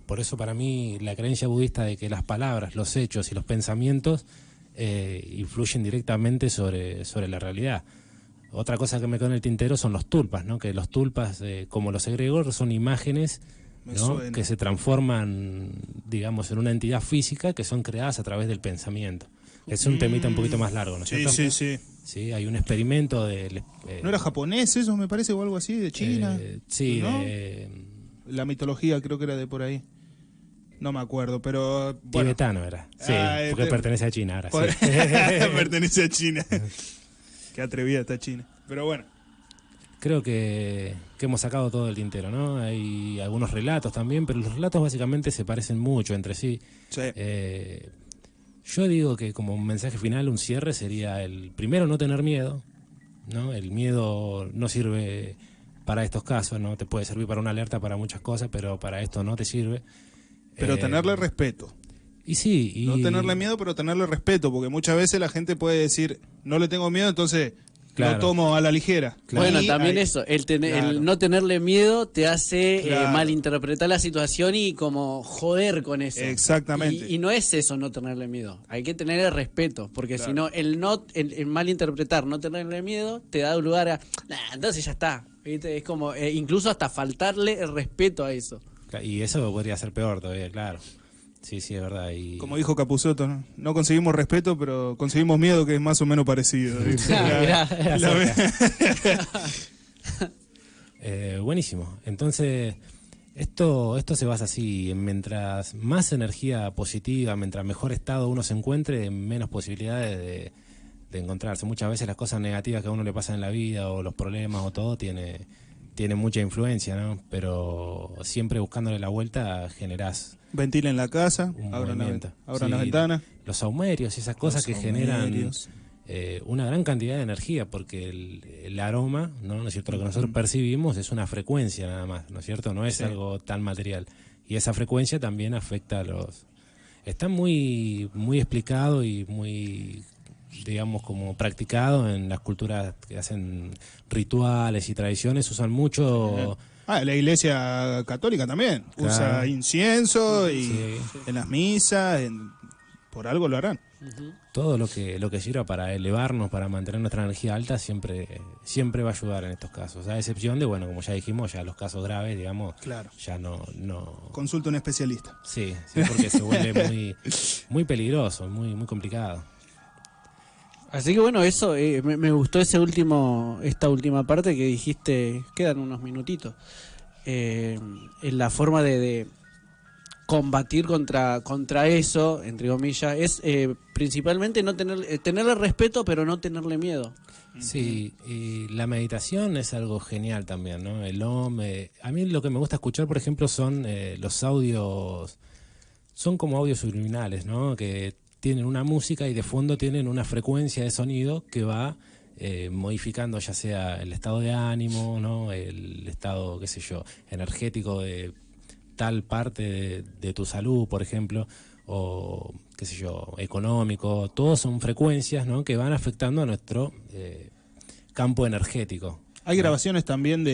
Por eso para mí la creencia budista de que las palabras, los hechos y los pensamientos influyen directamente sobre la realidad. Otra cosa que me quedó en el tintero son los tulpas, ¿no? Que los tulpas, como los egregores, son imágenes, Me ¿no?, suena. que se transforman, digamos, en una entidad física que son creadas a través del pensamiento. Es un temita un poquito más largo, ¿no es cierto? Sí. Sí, hay un experimento de... ¿No era japonés eso, me parece, o algo así, de China? Sí, ¿no? La mitología creo que era de por ahí. No me acuerdo, pero... Bueno. Tibetano era. Sí, Ah, porque pertenece a China ahora. Por- Sí. Pertenece a China. Qué atrevida está China. Pero bueno. Creo que hemos sacado todo del tintero, ¿no? Hay algunos relatos también, pero los relatos básicamente se parecen mucho entre sí. Sí. Yo digo que como un mensaje final, un cierre sería el primero, no tener miedo, ¿no? El miedo no sirve para estos casos, ¿no? Te puede servir para una alerta para muchas cosas, pero para esto no te sirve. Pero tenerle respeto. Y sí, y No tenerle miedo, pero tenerle respeto, porque muchas veces la gente puede decir, no le tengo miedo, entonces Claro. lo tomo a la ligera. Bueno, Y también ahí- eso, el Claro. no tenerle miedo te hace Claro. malinterpretar la situación y como joder con eso. Exactamente. Y no es eso no tenerle miedo, hay que tenerle respeto, porque Claro. si no, el malinterpretar, no tenerle miedo, te da lugar a, entonces ya está, ¿viste? Es como, incluso hasta faltarle el respeto a eso. Y eso podría ser peor todavía, claro. Sí, es verdad. Y... Como dijo Capusotto, ¿no? No conseguimos respeto, pero conseguimos miedo, que es más o menos parecido. Buenísimo. Entonces, esto se basa así, en mientras más energía positiva, mientras mejor estado uno se encuentre, menos posibilidades de encontrarse. Muchas veces las cosas negativas que a uno le pasan en la vida, o los problemas o todo, tiene mucha influencia, ¿no? Pero siempre buscándole la vuelta generás Ventilen la casa, un abran movimiento. la Sí, ventana. Los saumerios y esas cosas Los que generan saumerios. una gran cantidad de energía, porque el aroma, ¿no es cierto? Lo que nosotros percibimos es una frecuencia nada más, ¿no es cierto? No es Sí. algo tan material. Y esa frecuencia también afecta a los... Está muy, muy explicado y muy, digamos, como practicado en las culturas que hacen rituales y tradiciones. Usan mucho... La iglesia católica también. Claro. Usa incienso y Sí. en las misas, por algo lo harán. Todo lo que sirva para elevarnos, para mantener nuestra energía alta, siempre va a ayudar en estos casos. A excepción de, bueno, como ya dijimos, ya los casos graves, digamos, Claro. ya no... Consulta a un especialista. Sí, porque se vuelve muy, muy peligroso, muy, muy complicado. Así que bueno, eso me gustó esta última parte que dijiste, quedan unos minutitos, en la forma de combatir contra eso, entre comillas, es principalmente no tenerle respeto, pero no tenerle miedo. Sí, y la meditación es algo genial también, ¿no? El OM, a mí lo que me gusta escuchar, por ejemplo, son los audios, son como audios subliminales, ¿no? Que tienen una música y de fondo tienen una frecuencia de sonido que va modificando ya sea el estado de ánimo, ¿no? El estado, qué sé yo, energético de tal parte de tu salud, por ejemplo, o qué sé yo, económico. Todos son frecuencias, ¿no? Que van afectando a nuestro campo energético. Hay grabaciones también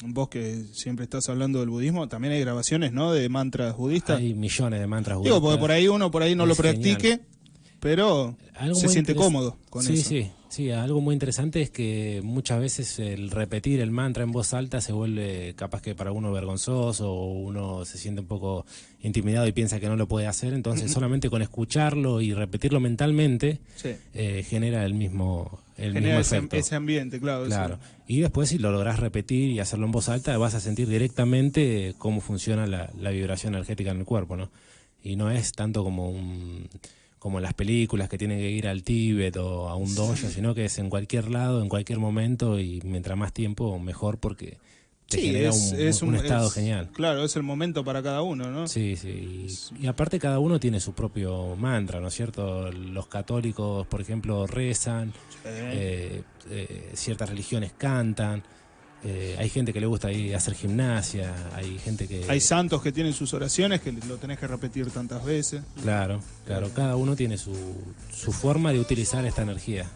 vos que siempre estás hablando del budismo, también hay grabaciones, ¿no? De mantras budistas. Hay millones de mantras budistas. Digo, porque por ahí uno no lo Es genial. practique, pero Algo se muy siente interes- cómodo con sí, eso. Sí, Sí, algo muy interesante es que muchas veces el repetir el mantra en voz alta se vuelve capaz que para uno vergonzoso, o uno se siente un poco intimidado y piensa que no lo puede hacer, entonces solamente con escucharlo y repetirlo mentalmente genera el mismo efecto. Ese ambiente, claro. Claro. Y después si lo lográs repetir y hacerlo en voz alta vas a sentir directamente cómo funciona la vibración energética en el cuerpo, ¿no? Y no es tanto como en las películas que tienen que ir al Tíbet o a un dojo, sino que es en cualquier lado, en cualquier momento, y mientras más tiempo, mejor, porque te genera un estado genial. Claro, es el momento para cada uno, ¿no? Sí. Y aparte cada uno tiene su propio mantra, ¿no es cierto? Los católicos, por ejemplo, rezan, ciertas religiones cantan. Hay gente que le gusta ir a hacer gimnasia, hay gente que... Hay santos que tienen sus oraciones que lo tenés que repetir tantas veces. Claro, cada uno tiene su forma de utilizar esta energía.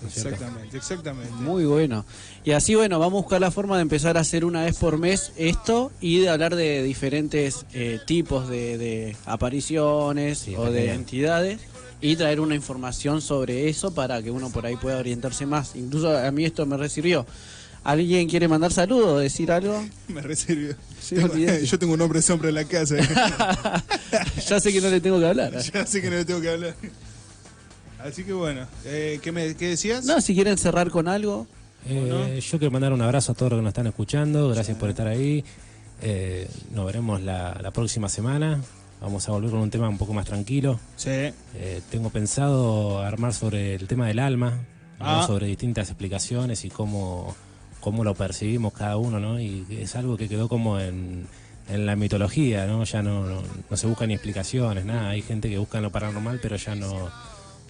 ¿No es cierto? Exactamente. Muy bueno. Y así, bueno, vamos a buscar la forma de empezar a hacer una vez por mes esto y de hablar de diferentes tipos de apariciones o de entidades y traer una información sobre eso para que uno por ahí pueda orientarse más. Incluso a mí esto me resirvió. ¿Alguien quiere mandar saludos o decir algo? Me resirvió. Sí, yo tengo un hombre sombra en la casa. Ya sé que no le tengo que hablar. Ya sé que no le tengo que hablar. Así que bueno, ¿qué decías? No, si quieren cerrar con algo. Yo quiero mandar un abrazo a todos los que nos están escuchando. Gracias por estar ahí. Nos veremos la próxima semana. Vamos a volver con un tema un poco más tranquilo. Sí. Tengo pensado armar sobre el tema del alma, ¿no? Sobre distintas explicaciones y cómo lo percibimos cada uno, ¿no? Y es algo que quedó como en la mitología, ¿no? Ya no se buscan ni explicaciones, nada. Hay gente que busca lo paranormal, pero ya no...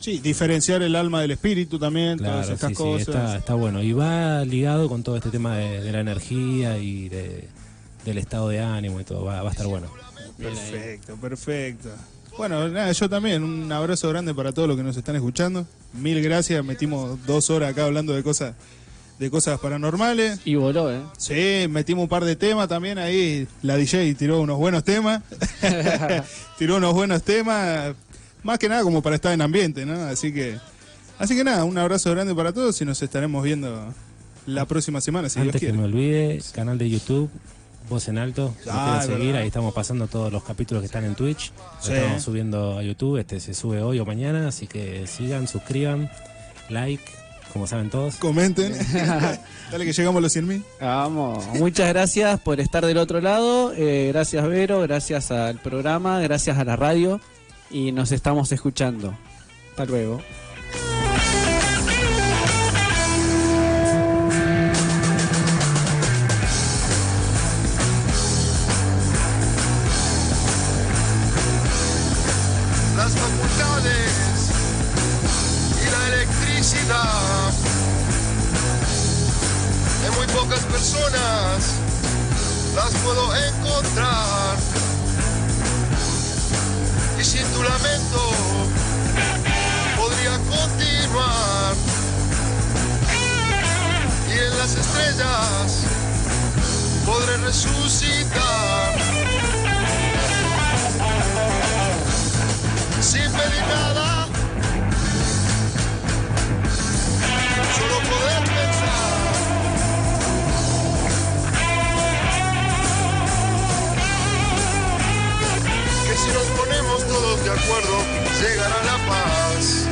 Sí, diferenciar el alma del espíritu también, claro, todas estas cosas. Sí, está bueno. Y va ligado con todo este tema de la energía y del estado de ánimo y todo. Va a estar bueno. Perfecto. Bueno, nada, yo también, un abrazo grande para todos los que nos están escuchando. Mil gracias, metimos 2 horas acá hablando de cosas paranormales. Y voló, Sí, metimos un par de temas también ahí. La DJ tiró unos buenos temas. Más que nada como para estar en ambiente, ¿no? Así que nada, un abrazo grande para todos y nos estaremos viendo la próxima semana, si Antes Dios quiere. Que me olvide, canal de YouTube, Voz en Alto, si quieren seguir, ahí estamos pasando todos los capítulos que están en Twitch. Lo estamos subiendo a YouTube, se sube hoy o mañana, así que sigan, suscriban, like, como saben todos. Comenten. Dale que llegamos a los 100.000. Vamos, muchas gracias por estar del otro lado. Gracias Vero, gracias al programa, gracias a la radio. Y nos estamos escuchando. Hasta luego. Las facultades y la electricidad de muy pocas personas las puedo encontrar. Y sin tu lamento podría continuar. Y en las estrellas podré resucitar. Sin pedir nada, solo poder pensar. Que si nos ponemos todos de acuerdo, llegará la paz.